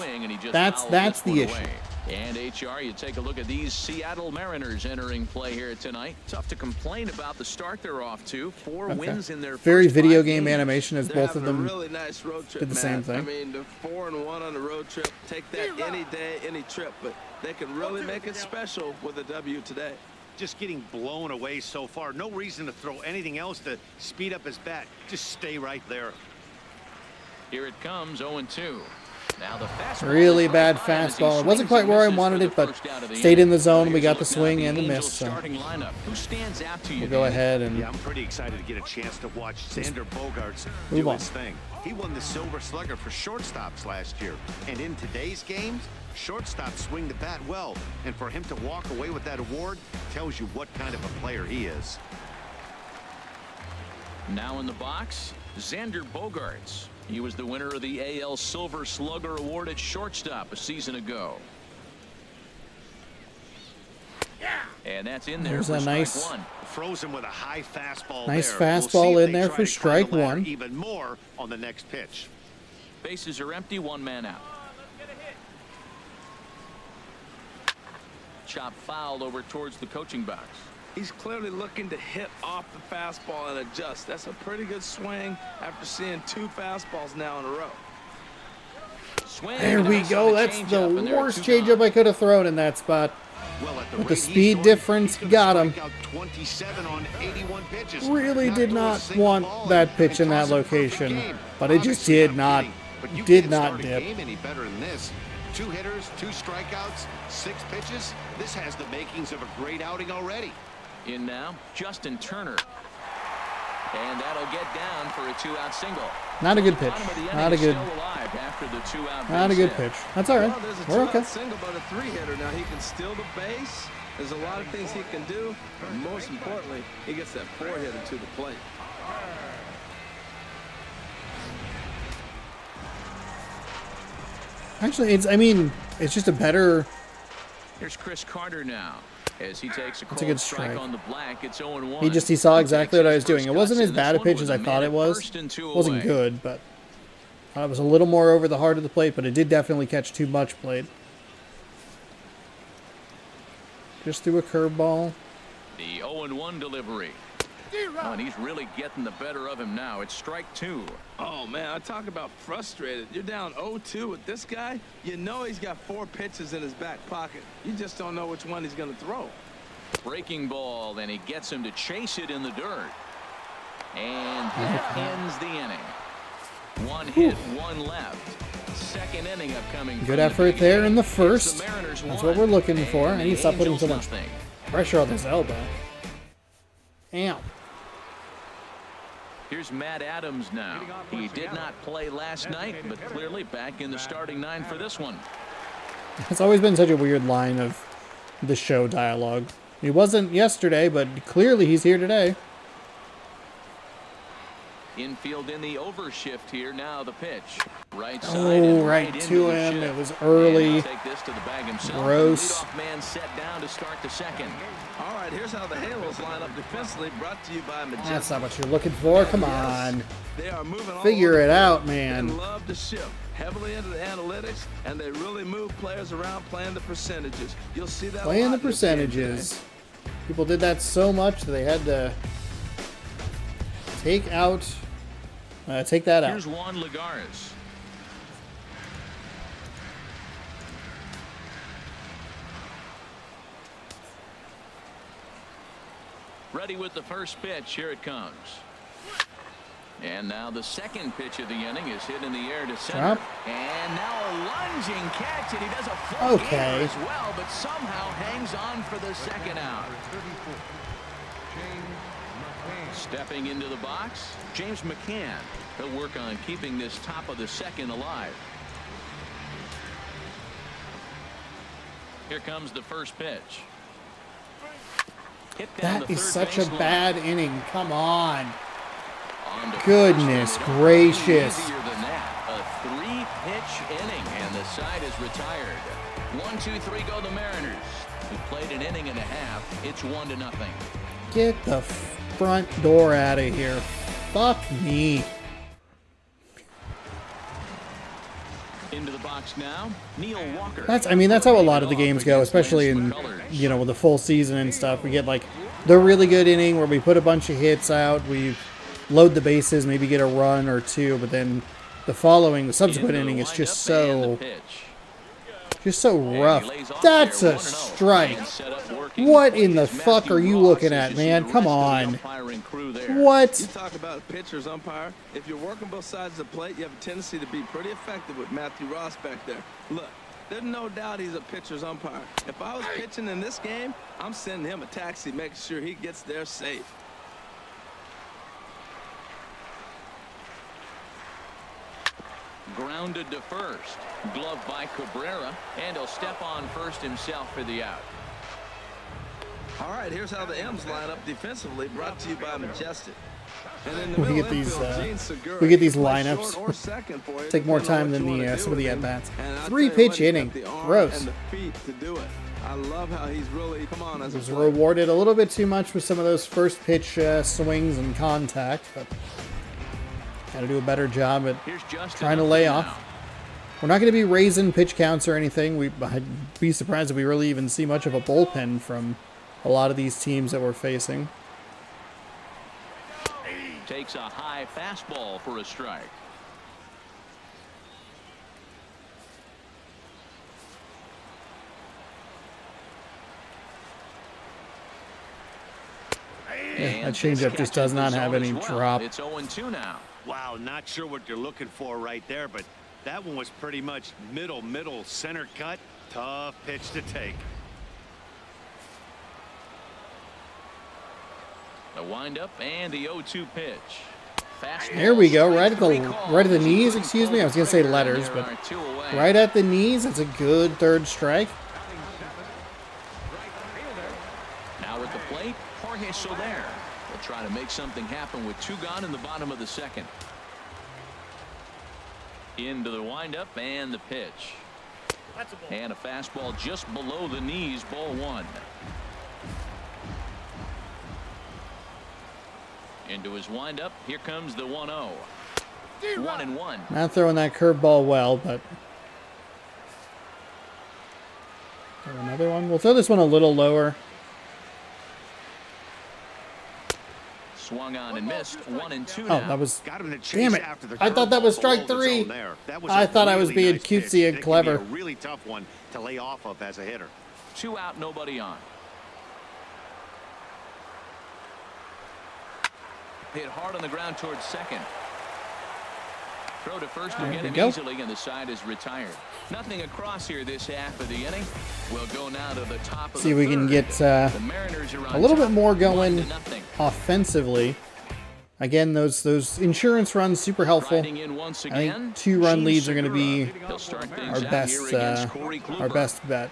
That's the issue.
And HR, you take a look at these Seattle Mariners entering play here tonight. Tough to complain about the start they're off to. 4 wins in their
very
first
video
5
game
games.
animation as both of them
really nice road trip,
did the same thing.
I mean, they're 4-1 on the road trip. Take that any day, any trip. But they can really make it special with a W today.
Just getting blown away so far. No reason to throw anything else to speed up his bat. Just stay right there.
Here it comes, 0-2. Now the fastball,
really bad fastball. It wasn't quite where I wanted it, but stayed in the zone. We got the swing and the miss. So we'll go ahead and
I'm pretty excited to get a chance to watch Xander Bogaerts do his thing. He won the Silver Slugger for shortstops last year, and in today's games, shortstops swing the bat well, and for him to walk away with that award tells you what kind of a player he is.
Now in the box, Xander Bogaerts. He was the winner of the AL Silver Slugger Award at shortstop a season ago. And that's in there.
There's
for
a nice
one.
Frozen with a high fastball.
Nice
there.
fastball
We'll
in there for strike 1.
Even more on the next pitch.
Bases are empty, 1 man out. Chop fouled over towards the coaching box.
He's clearly looking to hit off the fastball and adjust. That's a pretty good swing after seeing 2 fastballs now in a row.
There we go. That's the worst changeup I could have thrown in that spot. With the speed difference, got him. Really did not want that pitch in that location, but it just did not dip.
2 hitters, 2 strikeouts, 6 pitches. This has the makings of a great outing already.
In now, Justin Turner. And that'll get down for a 2-out single.
Not a good pitch. Not a good pitch. That's all right.
Well, there's a
We're okay.
single, but a 3-hitter. Now he can steal the base. There's a lot of things he can do. But most importantly, he gets that 4-hitter to the plate.
Actually, it's just a better.
Here's Chris Carter now. As he takes a
good
strike on the black, it's 0-1.
He saw exactly what I was doing. It wasn't as bad a pitch as I thought it was. It wasn't good, but I thought it was a little more over the heart of the plate, but it did definitely catch too much plate. Just threw a curveball.
The 0-1 delivery. Oh, and he's really getting the better of him now. It's strike 2.
Oh, man, I talk about frustrated. You're down 0-2 with this guy. You know he's got 4 pitches in his back pocket. You just don't know which one he's going to throw.
Breaking ball, and he gets him to chase it in the dirt. And that ends the inning. One hit, one left. Second inning upcoming.
Good effort there in the first. That's what we're looking for. And he stopped putting so much pressure on this elbow. Damn.
Here's Matt Adams now. He did not play last night, but clearly back in the starting 9 for this one.
It's always been such a weird line of the show dialogue. He wasn't yesterday, but clearly he's here today.
Infield in the overshift here. Now the pitch. Right side.
Oh, right to him. It was early.
Take this to the bag himself.
Gross.
Leadoff man set down to start the second.
All right, here's how the Halos line up defensively, brought to you by Majestic.
That's not what you're looking for. Come on.
They are moving all
Figure
over
it
the
out,
field.
man.
They love to shift heavily into the analytics, and they really move players around playing the percentages. You'll see that
Playing the
a lot in this game
percentages. People did that so much that they had to take that out.
Here's Juan Lagares. Ready with the first pitch. Here it comes. And now the second pitch of the inning is hit in the air to center.
Drop.
And now a lunging catch, and he does a full gainer as well, but somehow hangs on for the second out. Stepping into the box, James McCann. He'll work on keeping this top of the second alive. Here comes the first pitch. Hit down
That
the
is
third
such a
baseline.
bad inning. Come on.
On to
Goodness
first,
gracious.
easier than that. A 3-pitch inning, and the side is retired. 1, 2, 3 go the Mariners, who played an inning and a half. It's 1-0.
Get the front door out of here. Fuck me.
Into the box now, Neil Walker.
That's how a lot of the games go, especially in, with the full season and stuff. We get like the really good inning where we put a bunch of hits out, we load the bases, maybe get a run or two, but then the subsequent inning is just so rough. That's a strike. What in the fuck are you looking at, man? Come on. What?
You talk about a pitcher's umpire. If you're working both sides of the plate, you have a tendency to be pretty effective with Matthew Ross back there. Look, there's no doubt he's a pitcher's umpire. If I was pitching in this game, I'm sending him a taxi, making sure he gets there safe.
Grounded to first. Glove by Cabrera, and he'll step on first himself for the out.
All right, here's how the M's line up defensively, brought to you by Majestic. And in the
We
middle
get these,
infield, Gene Segura,
we get these
he can play
lineups.
short or second for you,
Take more
depending on
time
what
than
you wanna
some of
do
the
with him.
at-bats.
And I'll tell you
3-pitch
what, he's
inning.
got the arm
Gross.
and the feet to do it. I love how he's really come on as a
Was
player.
rewarded a little bit too much with some of those first pitch swings and contact, but got to do a better job at trying to lay off. We're not going to be raising pitch counts or anything. I'd be surprised if we really even see much of a bullpen from a lot of these teams that we're facing.
Takes a high fastball for a strike.
Yeah, that changeup just does not have any drop.
It's 0-2 now.
Wow, not sure what you're looking for right there, but that one was pretty much middle, center cut. Tough pitch to take.
The windup and the 0-2 pitch.
There we go, right at the knees. Excuse me, I was gonna say letters, but right at the knees. That's a good third strike.
Now at the plate, Jorge Soler will try to make something happen with 2 gone in the bottom of the second. Into the windup and the pitch. And a fastball just below the knees, ball 1. Into his windup, here comes the 1-0. 1-1.
Not throwing that curveball well, but another one. We'll throw this one a little lower.
Swung on and missed. 1-2
Oh,
now.
that was.
Got him to chase
Damn it!
after the
I thought that was
curveball
strike
below the
3.
zone there. That was
I
a
thought I was
really
being
nice
cutesy
pitch.
and
That can be
clever.
a really tough one to lay off of as a hitter.
2 out, nobody on. Hit hard on the ground towards second. Throw to first will get him
go.
easily, and the side is retired. Nothing across here this half of the inning. We'll go now to the top of
See if we can get
the Mariners are on
a little
top,
bit more going
1-0.
offensively. Again, those insurance runs super helpful.
Riding in once
I
again,
think 2-run leads are going to be
He'll start things
our
out
best
here against Corey Kluber.
our best bet.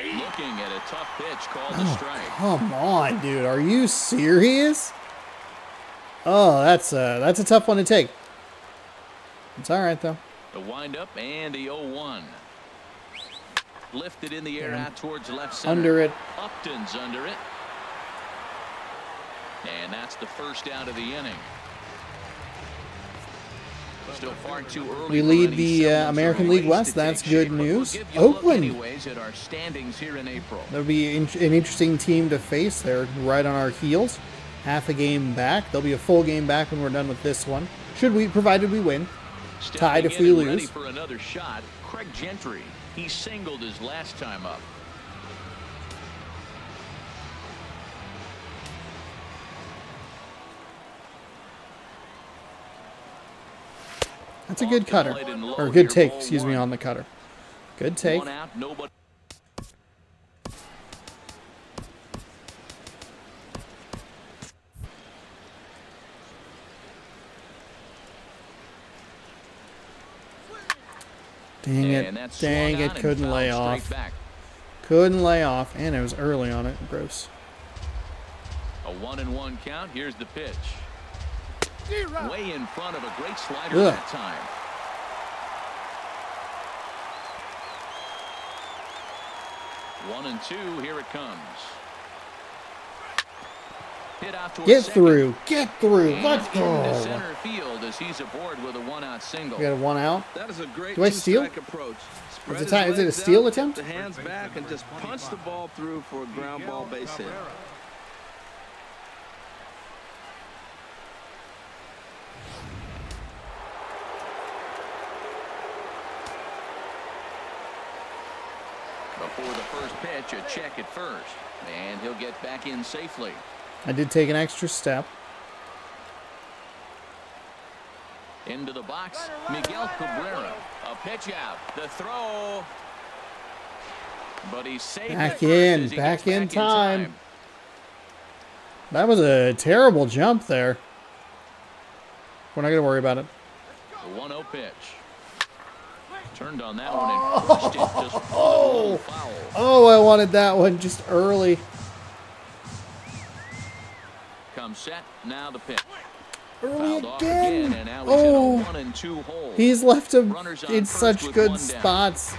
Looking at a tough pitch called a strike.
Come on, dude. Are you serious? Oh, that's a tough one to take. It's all right, though.
The windup and the 0-1. Lifted in the air out towards left center.
Under it.
Upton's under it. And that's the first out of the inning. Still far too early.
We lead the American League West. That's good news. Oakland.
Anyways, at our standings here in April.
That'll be an interesting team to face. They're right on our heels. Half a game back. There'll be a full game back when we're done with this one. Provided we win. Tied if we lose.
Ready for another shot. Craig Gentry. He singled his last time up.
That's a good cutter. Or good take, excuse me, on the cutter. Good take.
One out, nobody.
Dang it. Dang it. Couldn't lay off. Couldn't lay off. And it was early on it. Gross.
A 1-1 count. Here's the pitch. Way in front of a great slider
Ugh.
that time. One and two. Here it comes. Hit out towards
Get
second.
through. Get through.
And
Let's
into
go.
center field as he's aboard with a one-out single.
We got a one out.
That is a great
Do I steal?
two-strike approach.
Is it
Spread his
is it a
legs
steal
out,
attempt?
The hands back and just punch the ball through for a ground ball base hit.
Before the first pitch, a check at first. And he'll get back in safely.
I did take an extra step.
Into the box, Miguel Cabrera. A pitch out. The throw. But he's safe.
Back in. Back in time. That was a terrible jump there. We're not going to worry about it.
The 1-0 pitch. Turned on that one and pushed it just foul.
Oh, I wanted that one just early.
Comes set. Now the pitch.
Early
Fouled off
again.
and now he's in a
Oh,
1-2 hole.
he's left him
Runners on
in
first
such
with
good
one down.
spots.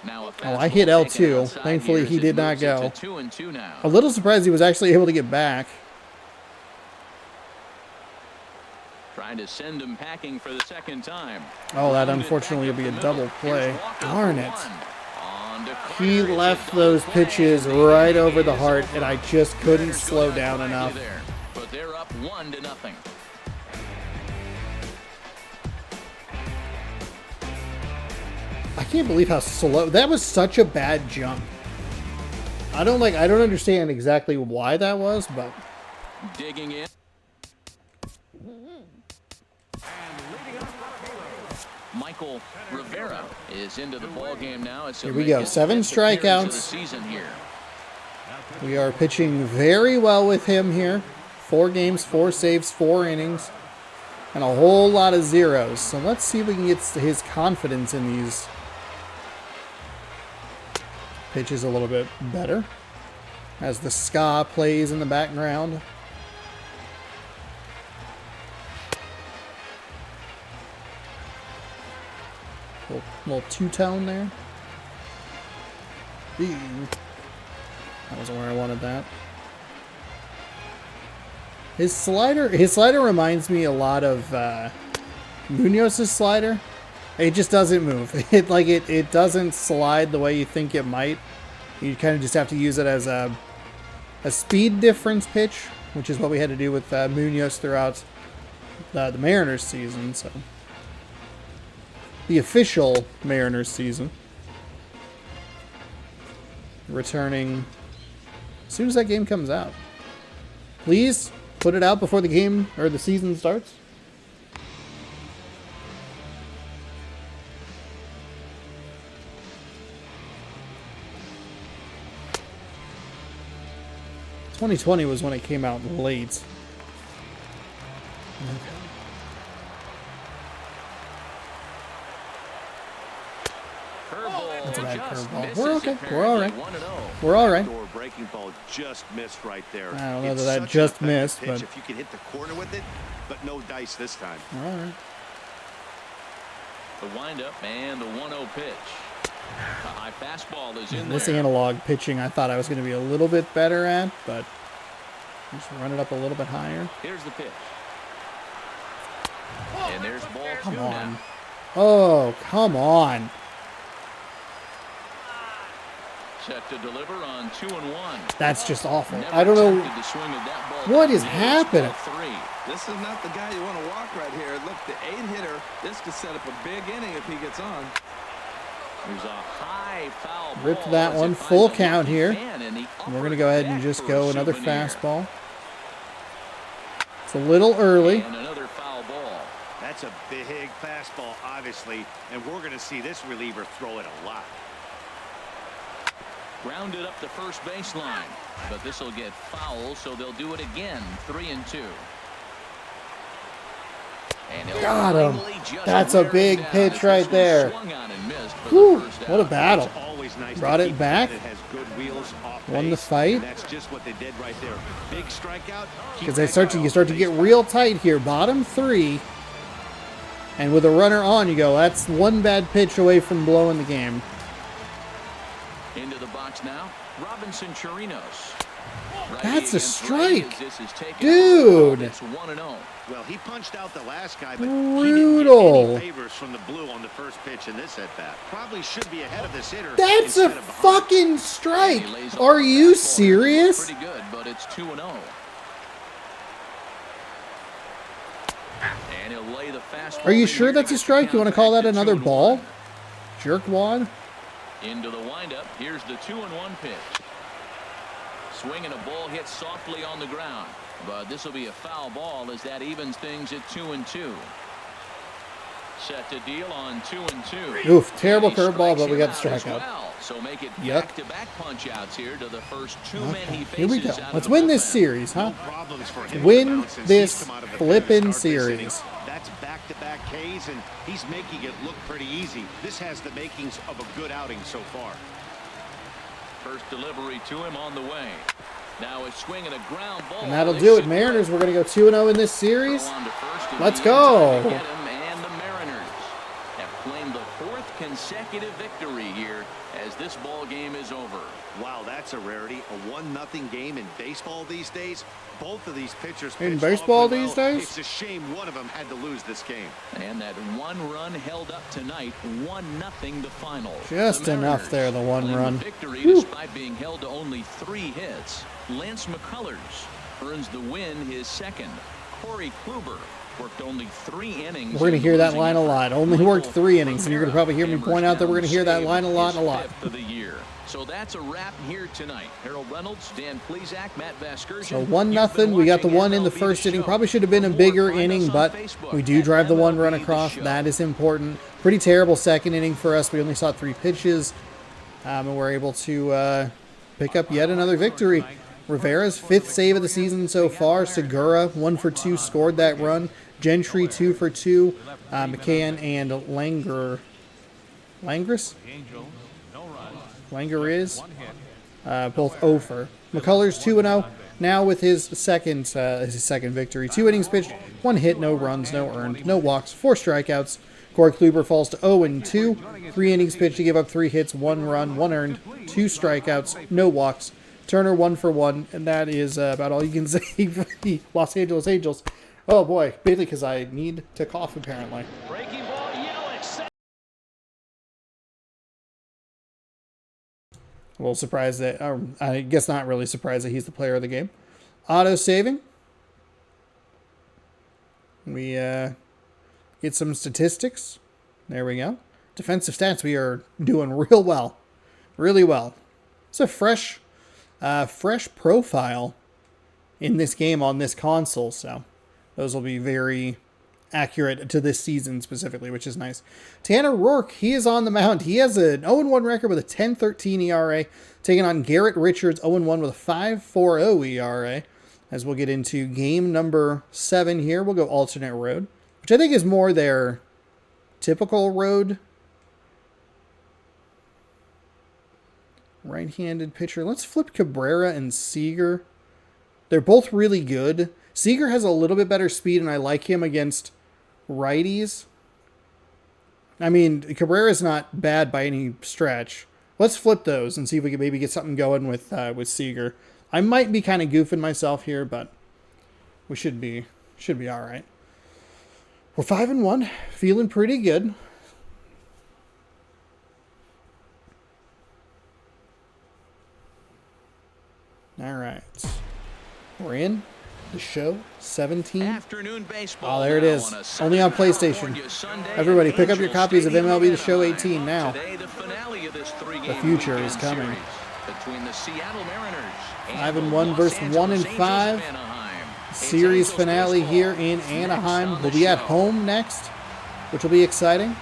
Now a
Oh, I hit
fastball
L2.
taken outside
Thankfully,
here as
he
it
did not
moves it
go.
to 2-2 now.
A little surprised he was actually able to get back.
Trying to send him packing for the second time.
Oh, that
Grounded
unfortunately
back
will be
up
a
the
double
middle.
play.
Here's walk
Darn
off
it.
for one. On to
He
Carter.
left
It's a double
those
play.
pitches
The
right
inning
over the
is
heart,
over.
and I just couldn't
Mariners
slow
go
down
quietly
enough.
there, but they're up 1-0.
I can't believe how slow. That was such a bad jump. I don't understand exactly why that was, but
Digging in. Michael Rivera is into the ball game now. It's
Here we go. 7 strikeouts.
Of the season here.
we are pitching very well with him here. 4 games, 4 saves, 4 innings, and a whole lot of zeros. So let's see if we can get his confidence in these pitches a little bit better. As the ska plays in the background. Little two-tone there. Ew. That wasn't where I wanted that. His slider reminds me a lot of Munoz's slider. It just doesn't move. It doesn't slide the way you think it might. You kind of just have to use it as a speed difference pitch, which is what we had to do with Munoz throughout the Mariners season. So the official Mariners season. Returning as soon as that game comes out. Please put it out before the game or the season starts. '20 was when it came out late. That's a bad curveball. We're okay. We're all right. We're all right.
Breaking ball just missed right there.
I don't know that just missed, but
if you can hit the corner with it, but no dice this time.
All right.
The windup and the 1-0 pitch. A high fastball is in
This
there.
analog pitching, I thought I was going to be a little bit better at, but just run it up a little bit higher.
Here's the pitch. And there's ball
Come
2
on.
now.
Oh, come on.
Set to deliver on 2-1.
That's just awful.
Never
I don't know
attempted to swing at that ball.
what is
Here's
happening.
ball 3.
This is not the guy you want to walk right here. Look, the 8-hitter, this could set up a big inning if he gets on.
There's a high foul ball.
Ripped that
as
one.
it finds
Full
a
count
lucky
here.
fan in the
We're going to
upper
go ahead and
deck
just
for
go
a
another
souvenir.
fastball. It's a little early.
And another foul ball.
That's a big fastball, obviously, and we're going to see this reliever throw it a lot.
Grounded up the first baseline, but this will get foul, so they'll do it again. 3-2. And he'll
Got him.
finally just
That's a
wear it
big
down
pitch
as
right
this one
there.
swung on and missed for
Whew,
the first
what a
out.
battle.
It's always nice
Brought
to
it
keep
back.
one that has good wheels off
Won the
base,
fight.
and that's just what they did right there. Big strikeout.
Because you start to get real tight here. Bottom 3. And with a runner on, you go, that's one bad pitch away from blowing the game.
Into the box now, Robinson Chirinos.
That's a
Righty
strike.
against righty as this is taken
Dude.
out. It's 1-0.
Well, he punched out the last guy, but
Brutal.
he didn't get any favors from the blue on the first pitch in this at bat. Probably should be ahead of this hitter.
That's a
instead of behind.
fucking strike.
He lays off
Are
the
you
fastball.
serious?
Pretty good, but it's 2-0. And he'll lay the fastball.
Are you
in
sure
here to
that's a
get the
strike? You
count
want to call
back
that
to
another
2-1.
ball? Jerkwad?
Into the windup. Here's the 2-1 pitch. Swinging a ball hit softly on the ground, but this will be a foul ball as that evens things at 2-2. Set to deal on 2-2.
Oof, terrible
And he
curveball, but we got the
strikes him
strikeout.
out as well. So make it
Yuck.
back-to-back punch-outs here to the first 2 men he faces.
Here we go.
out of
Let's
the
win this
bullpen.
series, huh?
No problems for him
Win
to bounce since
this
he's come out of the
flippin'
pen to start this
series.
inning. That's back-to-back Ks, and he's making it look pretty easy. This has the makings of a good outing so far.
First delivery to him on the way. Now a swing and a ground ball.
And that'll
They
do it,
should
Mariners. We're going to go 2-0 in this series.
throw on to first in
Let's
the end time
go.
to get him, and the Mariners have claimed the 4th consecutive victory here as this ball game is over.
Wow, that's a rarity. A 1-0 game in baseball these days. Both of these pitchers
In
pitched
baseball
awfully
these
well.
days?
It's a shame one of them had to lose this game.
And that 1 run held up tonight, 1-0 the final.
Just
The
enough
Mariners
there, the 1
claim
run.
Victory
Whew.
despite being held to only 3 hits. Lance McCullers earns the win, his 2nd. Corey Kluber worked only 3 innings.
We're going to
in
hear that
losing
line a
effort.
lot. Only
Michael
worked 3 innings, and you're going to probably hear me point out that we're going to hear that line a lot and a lot.
His 5th of the year. So that's a wrap here tonight. Harold Reynolds, Dan Plezak, Matt Vasgersian.
So 1-0. We got the 1 in the first inning. Probably should have been a bigger inning, but we do drive the 1 run across. That is important. Pretty terrible second inning for us. We only saw 3 pitches, and we're able to pick up yet another victory. Rivera's 5th save of the season so far. Segura 1 for 2 scored that run. Gentry 2 for 2. McCann and Langris? Langer is both 0 for. McCullers 2-0 now with his second victory. 2 innings pitched, 1 hit, no runs, no earned, no walks, 4 strikeouts. Corey Kluber falls to 0-2. 3 innings pitched to give up 3 hits, 1 run, 1 earned, 2 strikeouts, no walks. Turner 1 for 1, and that is about all you can say for the Los Angeles Angels. Oh boy, mainly because I need to cough apparently.
Breaking ball, Yelich.
A little surprised that, I guess not really surprised that he's the player of the game. Auto saving. We get some statistics. There we go. Defensive stats, we are doing real well. Really well. It's a fresh profile in this game on this console, so those will be very accurate to this season specifically, which is nice. Tanner Rourke, he is on the mound. He has an 0-1 record with a 10.13 ERA, taking on Garrett Richards, 0-1 with a 5.40 ERA. As we'll get into game number 7 here, we'll go alternate road, which I think is more their typical road. Right-handed pitcher. Let's flip Cabrera and Seager. They're both really good. Seager has a little bit better speed, and I like him against righties. I mean, Cabrera's not bad by any stretch. Let's flip those and see if we can maybe get something going with Seager. I might be kind of goofing myself here, but we should be all right. We're 5-1, feeling pretty good. All right, we're in the show 17.
Afternoon baseball.
Oh, there it is. Only on PlayStation. Everybody, pick up your copies of MLB The Show 18 now. The future is coming.
Between the Seattle Mariners
5-1 versus 1-5. Series finale here in Anaheim. We'll be at home next, which will be exciting.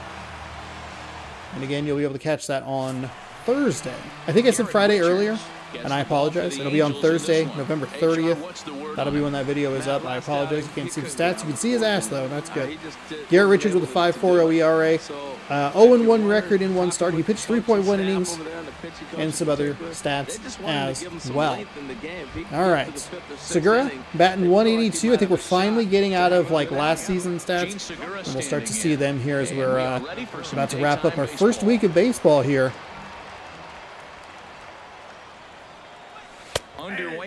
And again, you'll be able to catch that on Thursday. I think I said Friday earlier, and I apologize. It'll be on Thursday, November 30th. That'll be when that video is up. I apologize. You can't see the stats. You can see his ass, though. That's good. Garrett Richards with a 5.40 ERA. 0-1 record in one start. He pitched 3.1 innings and some other stats as well. All right. Segura batting 182. I think we're finally getting out of like last season stats. And we'll start to see them here as we're about to wrap up our first week of baseball here.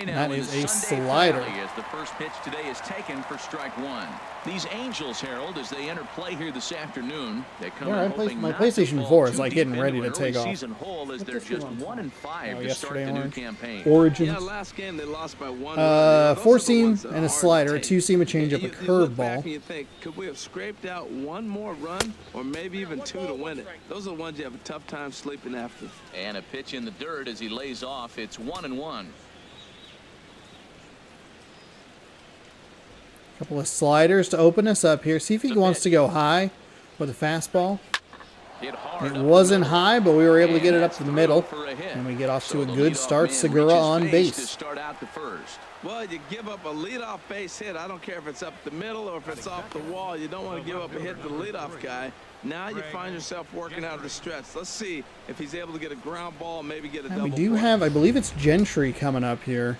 That is a slider.
As the first pitch today is taken for strike one. These Angels, Harold, as they enter play here this afternoon, they come
my PlayStation 4 is like getting ready to take off.
Season whole as they're just 1-5 to start the new campaign.
Origins.
Yeah, last game they lost by 1.
Four-seam and a slider, a two-seam, a changeup, a curveball.
You think, could we have scraped out one more run, or maybe even two to win it? Those are the ones you have a tough time sleeping after.
And a pitch in the dirt as he lays off. It's 1-1.
Couple of sliders to open us up here. See if he wants to go high with a fastball. It wasn't high, but we were able to get it up to the middle. And we get off to a good start. Segura on base.
Well, you give up a leadoff base hit. I don't care if it's up the middle or if it's off the wall. You don't want to give up a hit to the leadoff guy. Now you find yourself working out of the stretch. Let's see if he's able to get a ground ball, maybe get a double.
We do have, I believe it's Gentry coming up here.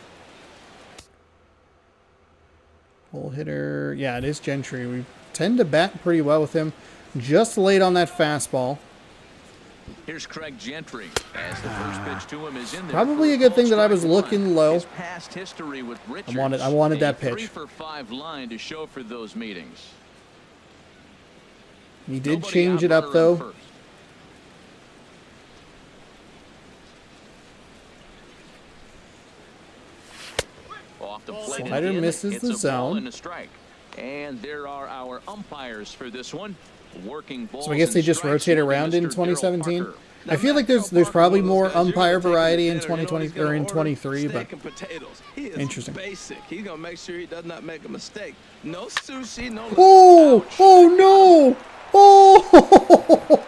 Pull hitter. Yeah, it is Gentry. We tend to bat pretty well with him. Just late on that fastball.
Here's Craig Gentry as the first pitch to him is in there.
Probably a good thing that I was looking low.
His past history with Richards,
I wanted that pitch.
3-for-5 line to show for those meetings.
He did change it up though. Slider misses the zone.
And there are our umpires for this one. Working balls.
So I guess they just rotate around in 2017. I feel like there's probably more umpire variety in 2020 or in 23, but interesting.
Basic. He's gonna make sure he does not make a mistake. No sushi, no.
Oh! Oh no! Oh!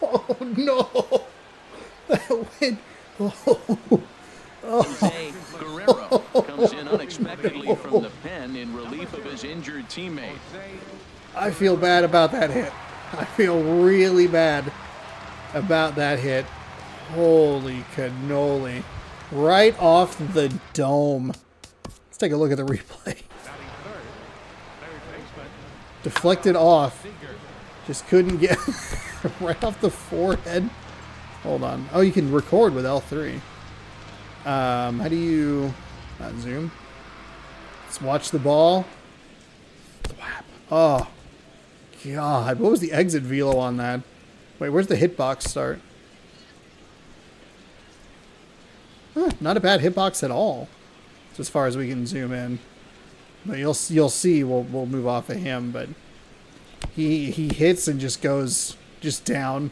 Oh no! That went. Oh.
Jose Guerrero comes in unexpectedly from the pen in relief of his injured teammate.
I feel bad about that hit. I feel really bad about that hit. Holy cannoli. Right off the dome. Let's take a look at the replay. Deflected off. Just couldn't get right off the forehead. Hold on. Oh, you can record with L3. How do you zoom? Let's watch the ball. Oh, God. What was the exit velo on that? Wait, where's the hitbox start? Huh, not a bad hitbox at all. It's as far as we can zoom in. But you'll see we'll move off of him, but he hits and just goes down.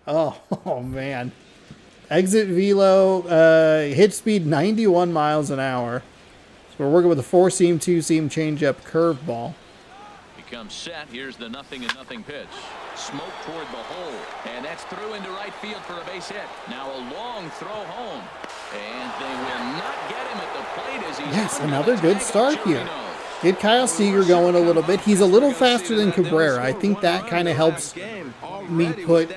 Oh man. Exit velo, hit speed 91 miles an hour. So we're working with a 4-seam, 2-seam changeup curveball.
Becomes set. Here's the 0-0 pitch. Smoke toward the hole. And that's through into right field for a base hit. Now a long throw home. And they will not get him at the plate as he's...
Yes, another good start here. Get Kyle Seager going a little bit. He's a little faster than Cabrera. I think that kind of helps me put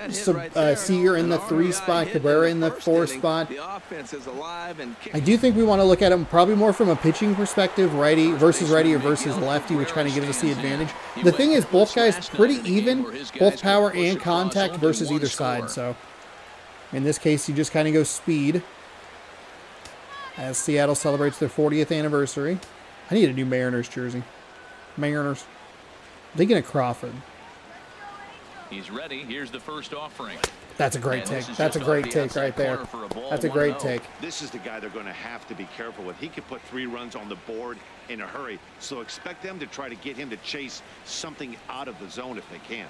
Seager in the 3 spot, Cabrera in the 4 spot. I do think we want to look at him probably more from a pitching perspective, righty versus righty or versus lefty, which kind of gives us the advantage. The thing is, both guys pretty even, both power and contact versus either side. So in this case, you just kind of go speed as Seattle celebrates their 40th anniversary. I need a new Mariners jersey. Mariners. I'm thinking of Crawford.
He's ready. Here's the first offering.
That's a great take. That's a great take right there. That's a great take.
This is the guy they're going to have to be careful with. He could put 3 runs on the board in a hurry. So expect them to try to get him to chase something out of the zone if they can.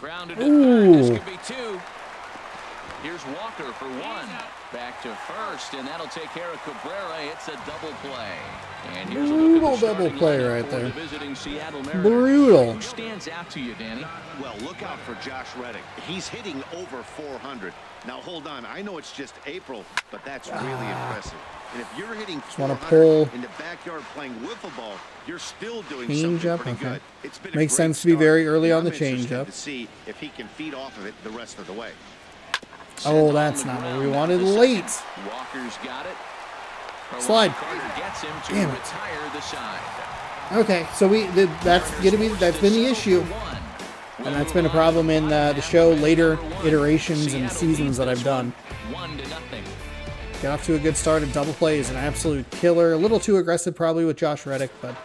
Grounded to third. This could be 2. Here's Walker for 1. Back to first, and that'll take care of Cabrera. It's a double play. And here's a
brutal double play right there. Brutal.
Who stands out to you, Danny?
Well, look out for Josh Reddick. He's hitting over 400. Now, hold on. I know it's just April, but that's really impressive. And if you're hitting 400 in the backyard playing wiffle ball, you're still doing something pretty good. It's been
makes sense to be very early on the changeup.
To see if he can feed off of it the rest of the way.
Oh, that's not what we wanted. Late.
Walker's got it.
Slide. Damn it. Okay, so that's been the issue, and that's been a problem in the show later iterations and seasons that I've done.
1-0.
Get off to a good start. A double play is an absolute killer. A little too aggressive probably with Josh Reddick, but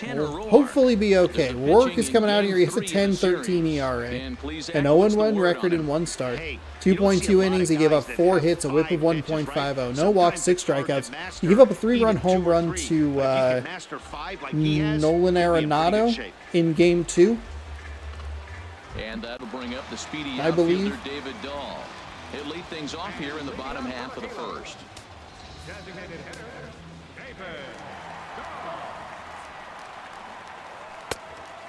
we'll hopefully be okay. Rourke is coming out here. He has a 10-13 ERA. An 0-1 record in 1 start. 2.2 innings. He gave up 4 hits, a whip of 1.50. No walks, 6 strikeouts. He gave up a 3-run home run to Nolan Arenado in Game 2.
And that'll bring up the speedy
I believe.
outfielder David Dahl. He'll lead things off here in the bottom half of the first.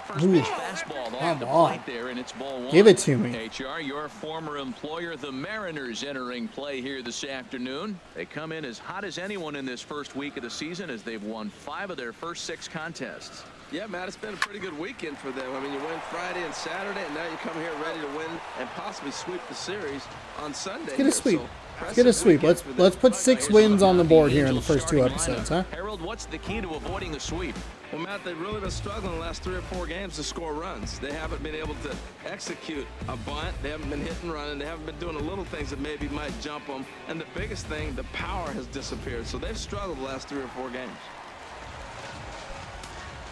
First pitch fastball off the plate there, and it's ball 1.
Give it to me.
HR, your former employer, the Mariners, entering play here this afternoon. They come in as hot as anyone in this first week of the season as they've won 5 of their first 6 contests.
Yeah, Matt, it's been a pretty good weekend for them. I mean, you win Friday and Saturday, and now you come here ready to win and possibly sweep the series on Sunday.
Get a sweep. Let's get a sweep. Let's put 6 wins on the board here in the first 2 episodes, huh?
Harold, what's the key to avoiding the sweep?
Well, Matt, they've really been struggling the last 3 or 4 games to score runs. They haven't been able to execute a bunt. They haven't been hitting and running. They haven't been doing the little things that maybe might jump them. And the biggest thing, the power has disappeared. So they've struggled the last 3 or 4 games.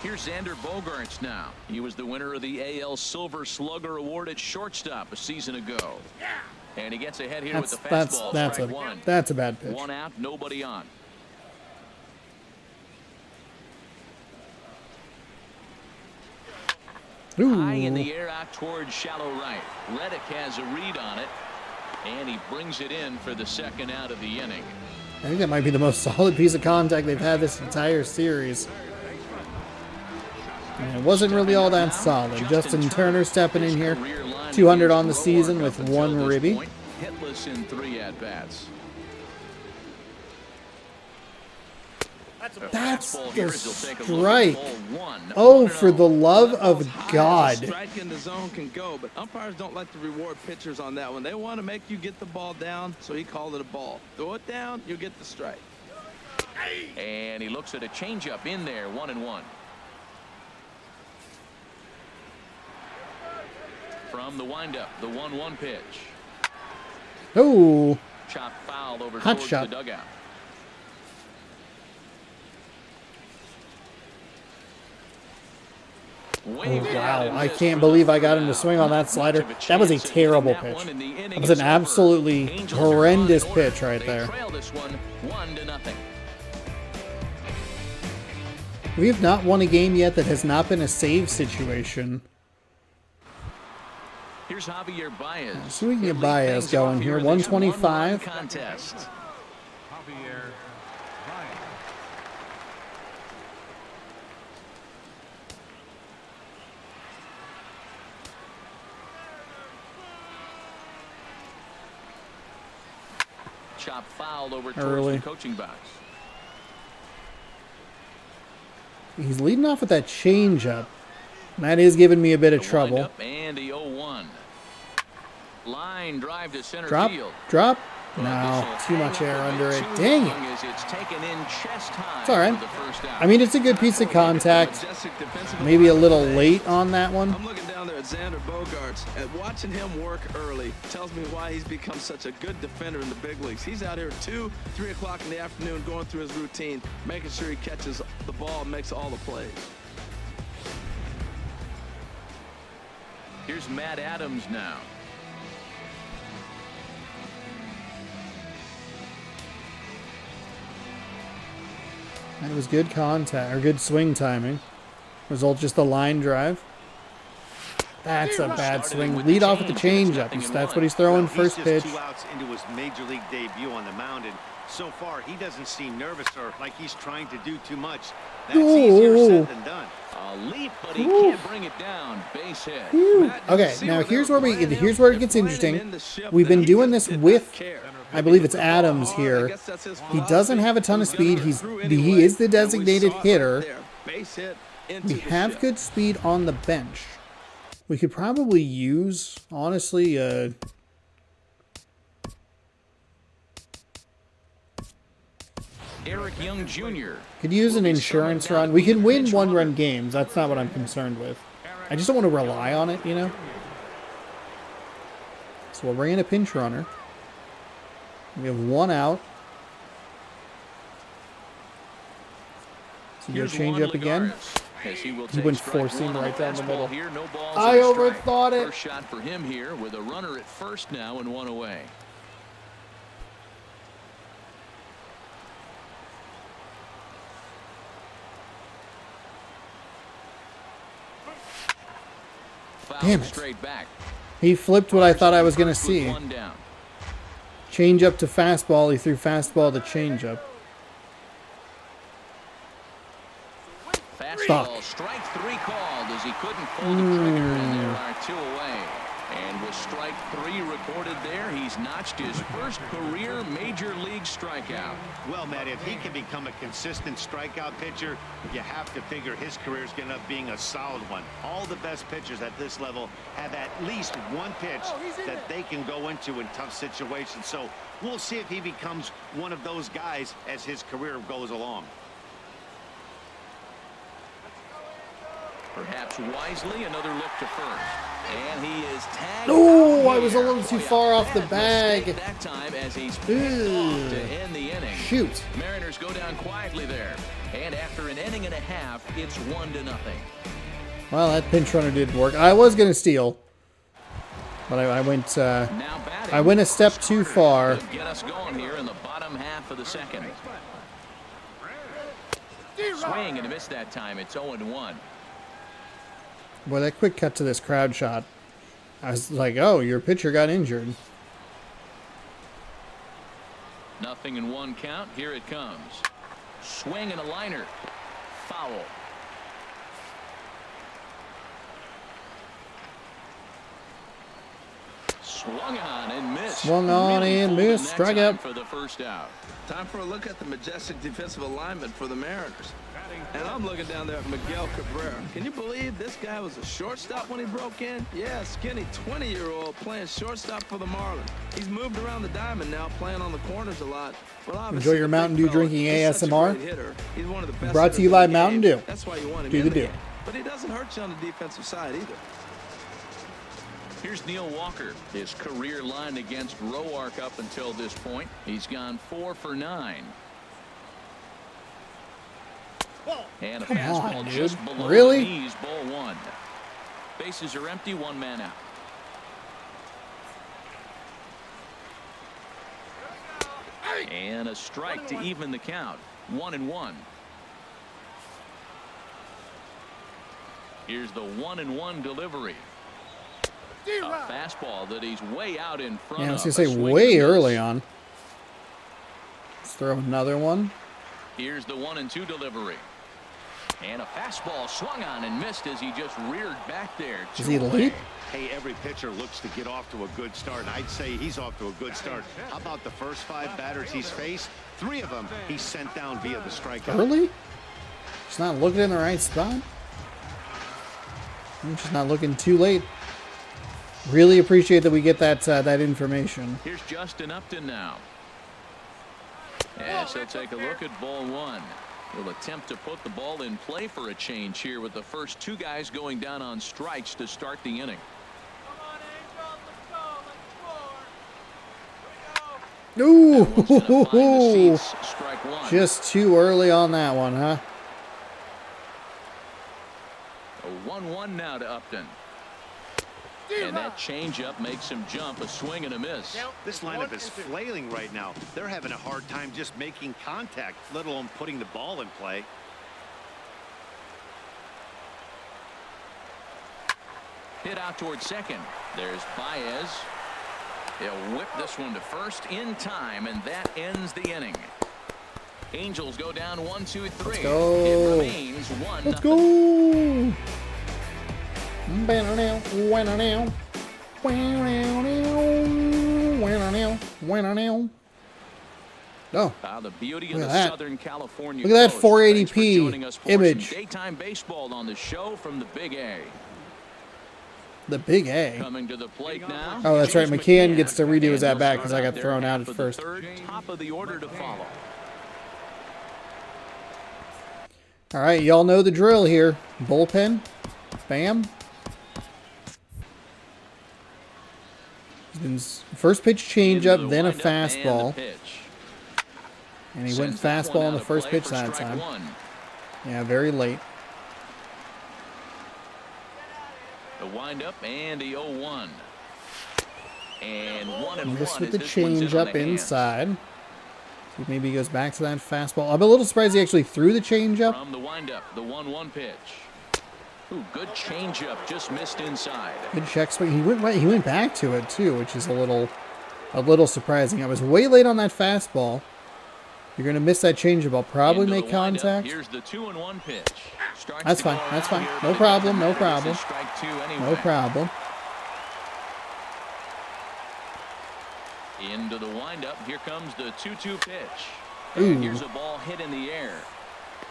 Here's Xander Bogaerts now. He was the winner of the AL Silver Slugger Award at shortstop a season ago. And he gets ahead here with the fastball.
That's a bad pitch.
1 out, nobody on.
Ooh.
High in the air out towards shallow right. Reddick has a read on it, and he brings it in for the 2nd out of the inning.
I think that might be the most solid piece of contact they've had this entire series. And it wasn't really all that solid. Justin Turner stepping in here. 200 on the season with 1 ribby.
Hitless in 3 at-bats.
That's the strike. Oh, for the love of God.
Strike in the zone can go, but umpires don't like to reward pitchers on that one. They want to make you get the ball down, so he called it a ball. Throw it down, you get the strike.
And he looks at a changeup in there, 1-1. From the windup, the 1-1 pitch.
Oh.
Chop foul over
Hot
towards
shot.
the dugout.
Oh, wow, I can't believe I got him to swing on that slider. That was a terrible pitch. That was an absolutely horrendous pitch right there. We have not won a game yet that has not been a save situation.
Here's Javier Baez.
So we can get Baez going here. 125.
Chop fouled over
Early.
towards the coaching box.
He's leading off with that changeup. That is giving me a bit of trouble.
And the 0-1. Line drive to center
Drop,
field.
drop. No, too much air under it. Dang it. It's all right. I mean, it's a good piece of contact. Maybe a little late on that one.
I'm looking down there at Xander Bogaerts, and watching him work early tells me why he's become such a good defender in the big leagues. He's out here 2, 3 o'clock in the afternoon going through his routine, making sure he catches the ball and makes all the plays.
Here's Matt Adams now.
That was good contact, or good swing timing. Result just a line drive. That's a bad swing. Lead off with the changeup. That's what he's throwing first pitch.
He's just 2 outs into his major league debut on the mound, and so far he doesn't seem nervous or like he's trying to do too much. That's easier said than done.
A leap, but he can't bring it down. Base hit.
Okay, now here's where it gets interesting. We've been doing this with, I believe it's Adams here. He doesn't have a ton of speed. He is the designated hitter. We have good speed on the bench. We could probably use, honestly,
Eric Young Jr.
Could use an insurance run. We can win one-run games. That's not what I'm concerned with. I just don't want to rely on it, you know? So we'll bring in a pinch runner. We have 1 out. So you'll change up again. He went four-seam right down the middle. I overthought it.
First shot for him here with a runner at first now and 1 away.
Damn it. He flipped what I thought I was going to see. Change up to fastball. He threw fastball to change up.
Fastball, strike 3 called as he couldn't pull the trigger, and there are 2 away. And with strike 3 recorded there, he's notched his first career major league strikeout.
Well, Matt, if he can become a consistent strikeout pitcher, you have to figure his career is going to end up being a solid one. All the best pitchers at this level have at least one pitch that they can go into in tough situations. So we'll see if he becomes one of those guys as his career goes along.
Perhaps wisely, another look to first. And he is tagged.
Oh, I was a little too far off the bag.
That time as he's picked off to end the inning.
Shoot.
Mariners go down quietly there. And after an inning and a half, it's 1-0.
Well, that pinch runner didn't work. I was going to steal, but I went a step too far.
Get us going here in the bottom half of the second. Swing and a miss that time. It's 0-1.
Boy, that quick cut to this crowd shot. I was like, oh, your pitcher got injured.
0-1 count. Here it comes. Swing and a liner. Foul. Swung on and missed.
Swung on and missed. Strikeout.
For the first out.
Time for a look at the majestic defensive alignment for the Mariners. And I'm looking down there at Miguel Cabrera. Can you believe this guy was a shortstop when he broke in? Yeah, skinny 20-year-old playing shortstop for the Marlins. He's moved around the diamond now, playing on the corners a lot. Well,
enjoy your Mountain Dew drinking ASMR.
He's one of the best.
Brought to you by Mountain Dew.
That's why you want him
do the do.
But he doesn't hurt you on the defensive side either.
Here's Neil Walker. His career line against Roark up until this point. He's gone 4 for 9. And a
Come
fastball
on, dude.
just below
Really?
the knees, ball one. Bases are empty, one man out. And a strike to even the count. 1-1. Here's the 1-1 delivery. A fastball that he's way out in front of.
Yeah, I was going to say way early on. Let's throw another one.
Here's the 1-2 delivery. And a fastball swung on and missed as he just reared back there.
Is he late?
Hey, every pitcher looks to get off to a good start, and I'd say he's off to a good start. How about the first 5 batters he's faced? 3 of them he's sent down via the strikeout.
Early? He's not looking in the right spot. I'm just not looking too late. Really appreciate that we get that that information.
Here's Justin Upton now. Yes, he'll take a look at ball one. He'll attempt to put the ball in play for a change here with the first 2 guys going down on strikes to start the inning.
Ooh,
Strike one.
just too early on that one, huh?
A 1-1 now to Upton. And that changeup makes him jump. A swing and a miss.
This lineup is flailing right now. They're having a hard time just making contact, let alone putting the ball in play.
Hit out towards second. There's Baez. He'll whip this one to first in time, and that ends the inning. Angels go down 1-2-3.
Let's go.
It remains 1-0.
Let's go. Oh,
The beauty of
look
the
at that.
Southern California
Look at that
coast.
480p
Thanks for joining us for
image.
some daytime baseball on the show from the Big A.
the big A.
Coming to the plate now.
Oh, that's right.
James
McCann gets to redo his
And
at bat
he'll
because
start
I
out
got
there
thrown out
half
at
of the
first.
third, top of the order to follow.
All right, y'all know the drill here. Bullpen. Bam. First pitch changeup, then a fastball. And he went fastball on the first pitch that time. Yeah, very late.
The windup and the 0-1. And 1-1.
This with
as
the
this one's in on
changeup
the hands.
inside. See if maybe he goes back to that fastball. I'm a little surprised he actually threw the changeup.
From the windup, the 1-1 pitch. Ooh, good changeup, just missed inside.
Good check swing. He went back to it too, which is a little surprising. I was way late on that fastball. You're gonna miss that changeup. I'll probably
Into
make
the windup.
contact.
Here's the 2-1 pitch. Starts
That's
to
fine.
go
That's
around
fine.
here,
No
but it
problem.
doesn't
No
matter. This
problem.
is strike 2 anyway.
No problem.
Into the windup. Here comes the 2-2 pitch.
Ooh.
And here's a ball hit in the air.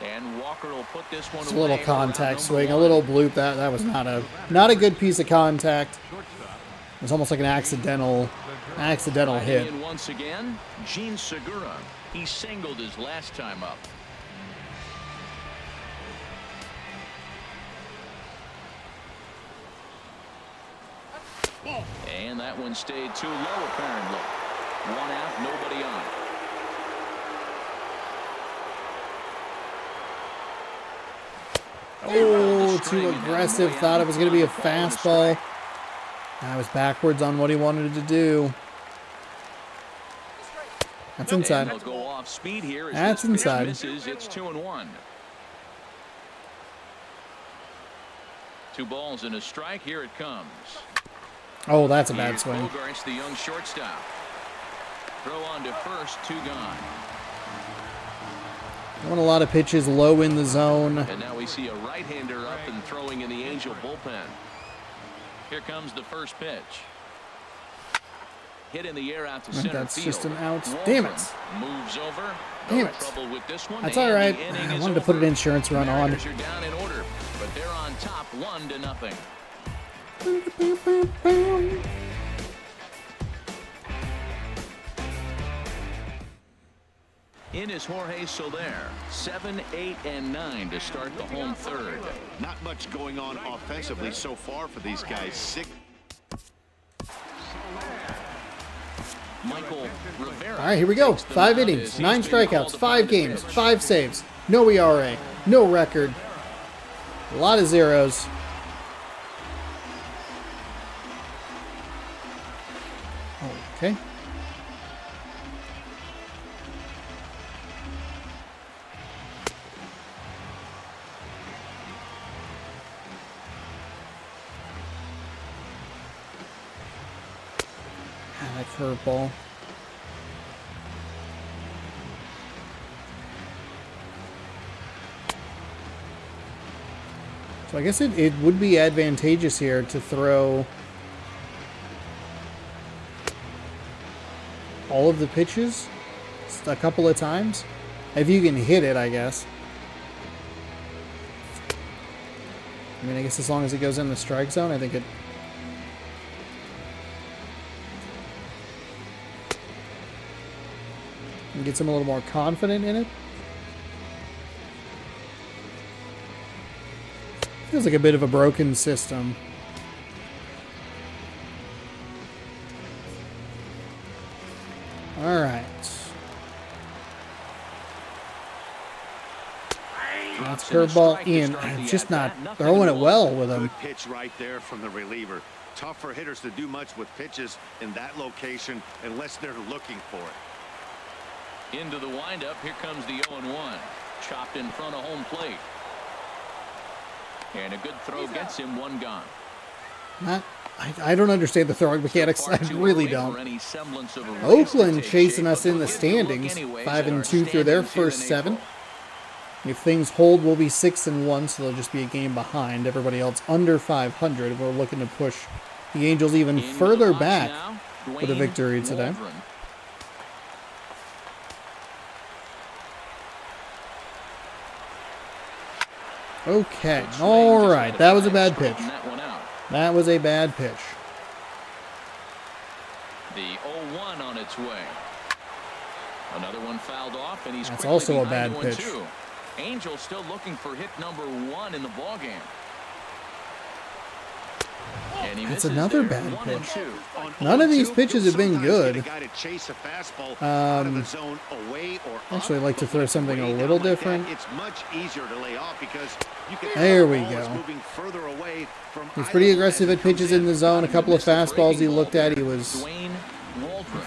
And Walker will put this one
It's a
away
little
for round
contact
number
swing, a
1.
little bloop. That was not a good piece of contact. It was almost like an accidental
Riding
hit.
in once again, Gene Segura. He singled his last time up. And that one stayed too low, apparently. 1 out, nobody on.
Oh, too aggressive. Thought it was going to be a fastball. I was backwards on what he wanted to do. That's inside.
And they'll go off speed here as
That's
this pitch
inside.
misses. It's 2-1. 2 balls and a strike. Here it comes.
Oh, that's a bad
Here's
swing.
Bogarts, the young shortstop. Throw on to first, 2 gone.
Won a lot of pitches low in the zone.
And now we see a right-hander up and throwing in the Angel bullpen. Here comes the first pitch. Hit in the air out to center
That's
field.
just an out.
Waldron
Damn it.
moves over.
Damn
No
it.
trouble with this one.
That's
and
all right.
the inning
I
is
wanted to put an
over.
insurance run on.
Mariners are down in order, but they're on top 1-0. In is Jorge Soler. 7, 8, and 9 to start the home third.
Not much going on offensively so far for these guys.
Michael Rivera.
All right, here we go.
takes them
5
out
innings,
as
9
he's been
strikeouts,
called upon
5
to
games,
pitch.
5 saves. no ERA, no record, a lot of zeros. Okay. That curveball. So I guess it would be advantageous here to throw all of the pitches a couple of times. If you can hit it, I guess. I mean, I guess as long as it goes in the strike zone, I think it... and gets him a little more confident in it. Feels like a bit of a broken system. All right. That's curveball in. I'm just not throwing it well with him.
Good pitch right there from the reliever. Tough for hitters to do much with pitches in that location unless they're looking for it.
Into the windup. Here comes the 0-1. Chopped in front of home plate. And a good throw gets him one gone.
I don't understand the throwing mechanics. I really don't. Oakland chasing us in the standings. 5-2 through their first 7. If things hold, we'll be 6-1, so they'll just be a game behind. Everybody else under 500. We're looking to push the Angels even further back with a victory today. Okay, all right. That was a bad pitch. That was a bad pitch.
The 0-1 on its way. Another one fouled off, and he's
That's also a bad pitch.
Angels still looking for hit number 1 in the ballgame.
That's another bad pitch. None of these pitches have been good. Actually, I'd like to throw something a little different. There we go. He's pretty aggressive at pitches in the zone. A couple of fastballs he looked at, he was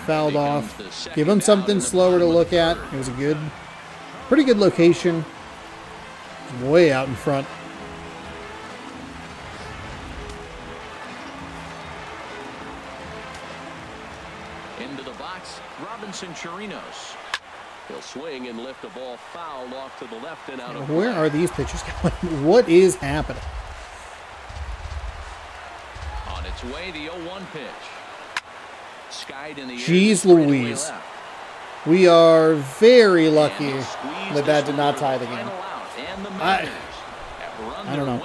fouled off. Give him something slower to look at. It was a pretty good location. Way out in front.
Into the box, Robinson Chirinos. He'll swing and lift the ball foul off to the left and out of play.
Where are these pitches going? What is happening?
On its way, the 0-1 pitch. Skied in the
Jeez Louise. We are very lucky that did not tie the game. I don't know.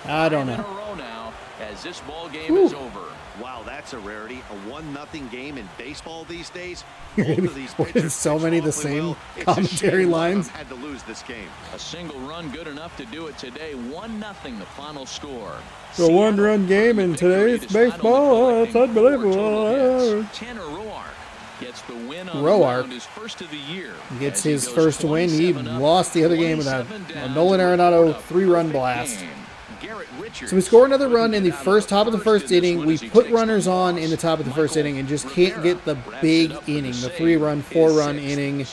I don't know.
As this ball game is over.
Wow, that's a rarity. A 1-0 game in baseball these days. Both of these pitchers
so many the same commentary lines.
Had to lose this game.
A single run good enough to do it today. 1-0 the final score.
The one-run game in today's baseball. That's unbelievable.
Tanner Roark gets the win on
Roark
his first of the year.
Gets his first win. He lost the other game with a Nolan Arenado 3-run blast. So we score another run in the top of the first inning. We put runners on in the top of the first inning and just can't get the big inning, the 3-run, 4-run inning.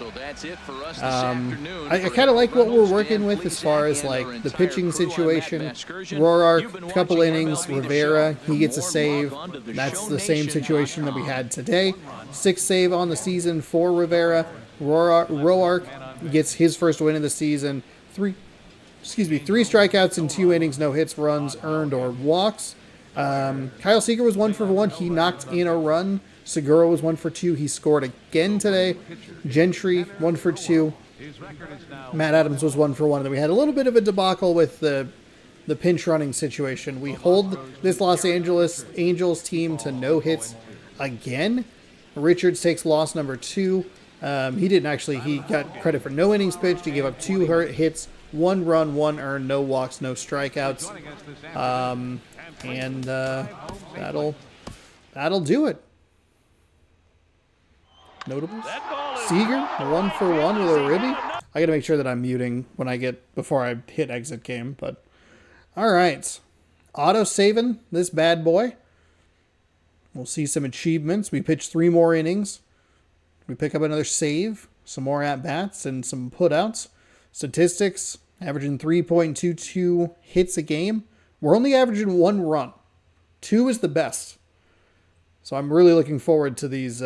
I kind of like what we're working with as far as like the pitching situation. Roark, couple innings. Rivera, he gets a save. That's the same situation that we had today. 6th save on the season for Rivera. Roark gets his first win of the season. 3 strikeouts in 2 innings, no hits, runs earned, or walks. Kyle Seager was 1 for 1. He knocked in a run. Segura was 1 for 2. He scored again today. Gentry 1 for 2. Matt Adams was 1 for 1. And then we had a little bit of a debacle with the pinch running situation. We hold this Los Angeles Angels team to no hits again. Richards takes loss number 2. He got credit for no innings pitched. He gave up 2 hits. 1 run, 1 earned, no walks, no strikeouts, and that'll do it. Notables: Seager 1 for 1 with a ribby. I got to make sure that I'm muting before I hit exit game. But all right, auto saving this bad boy. We'll see some achievements. We pitch 3 more innings. We pick up another save, some more at-bats, and some putouts. Statistics, averaging 3.22 hits a game. We're only averaging 1 run. 2 is the best. So I'm really looking forward to these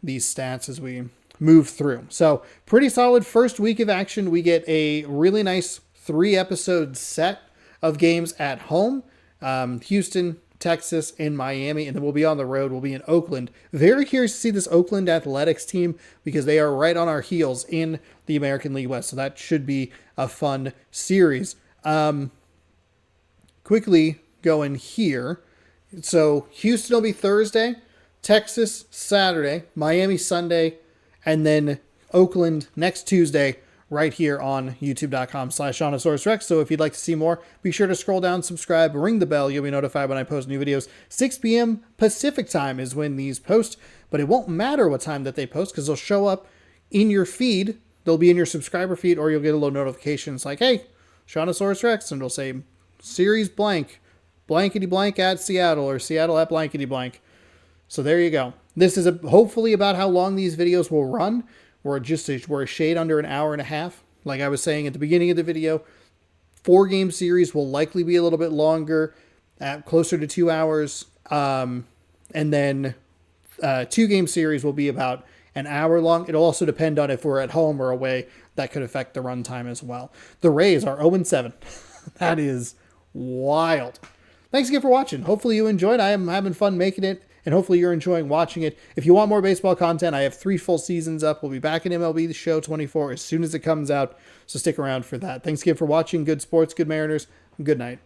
stats as we move through. So pretty solid first week of action. We get a really nice 3-episode set of games at home. Houston, Texas, and Miami, and then we'll be on the road. We'll be in Oakland. Very curious to see this Oakland Athletics team because they are right on our heels in the American League West, so that should be a fun series. Quickly going here. So Houston will be Thursday, Texas Saturday, Miami Sunday, and then Oakland next Tuesday, right here on youtube.com/Shawnosaurus So if you'd like to see more, be sure to scroll down, subscribe, ring the bell. You'll be notified when I post new videos. 6 p.m. Pacific time is when these post, but it won't matter what time that they post because they'll show up in your feed. They'll be in your subscriber feed, or you'll get a little notification. It's like, hey, Shawnosaurus Rex, and it'll say series blank, blankety blank at Seattle, or Seattle at blankety blank. So there you go. This is hopefully about how long these videos will run. We're a shade under an hour and a half. Like I was saying at the beginning of the video, 4-game series will likely be a little bit longer, at closer to 2 hours. And then 2-game series will be about an hour long. It'll also depend on if we're at home or away. That could affect the runtime as well. The Rays are 0-7. That is wild. Thanks again for watching. Hopefully you enjoyed. I am having fun making it, and hopefully you're enjoying watching it. If you want more baseball content, I have 3 full seasons up. We'll be back in MLB The Show 24 as soon as it comes out, so stick around for that. Thanks again for watching. Good sports, good Mariners. Good night.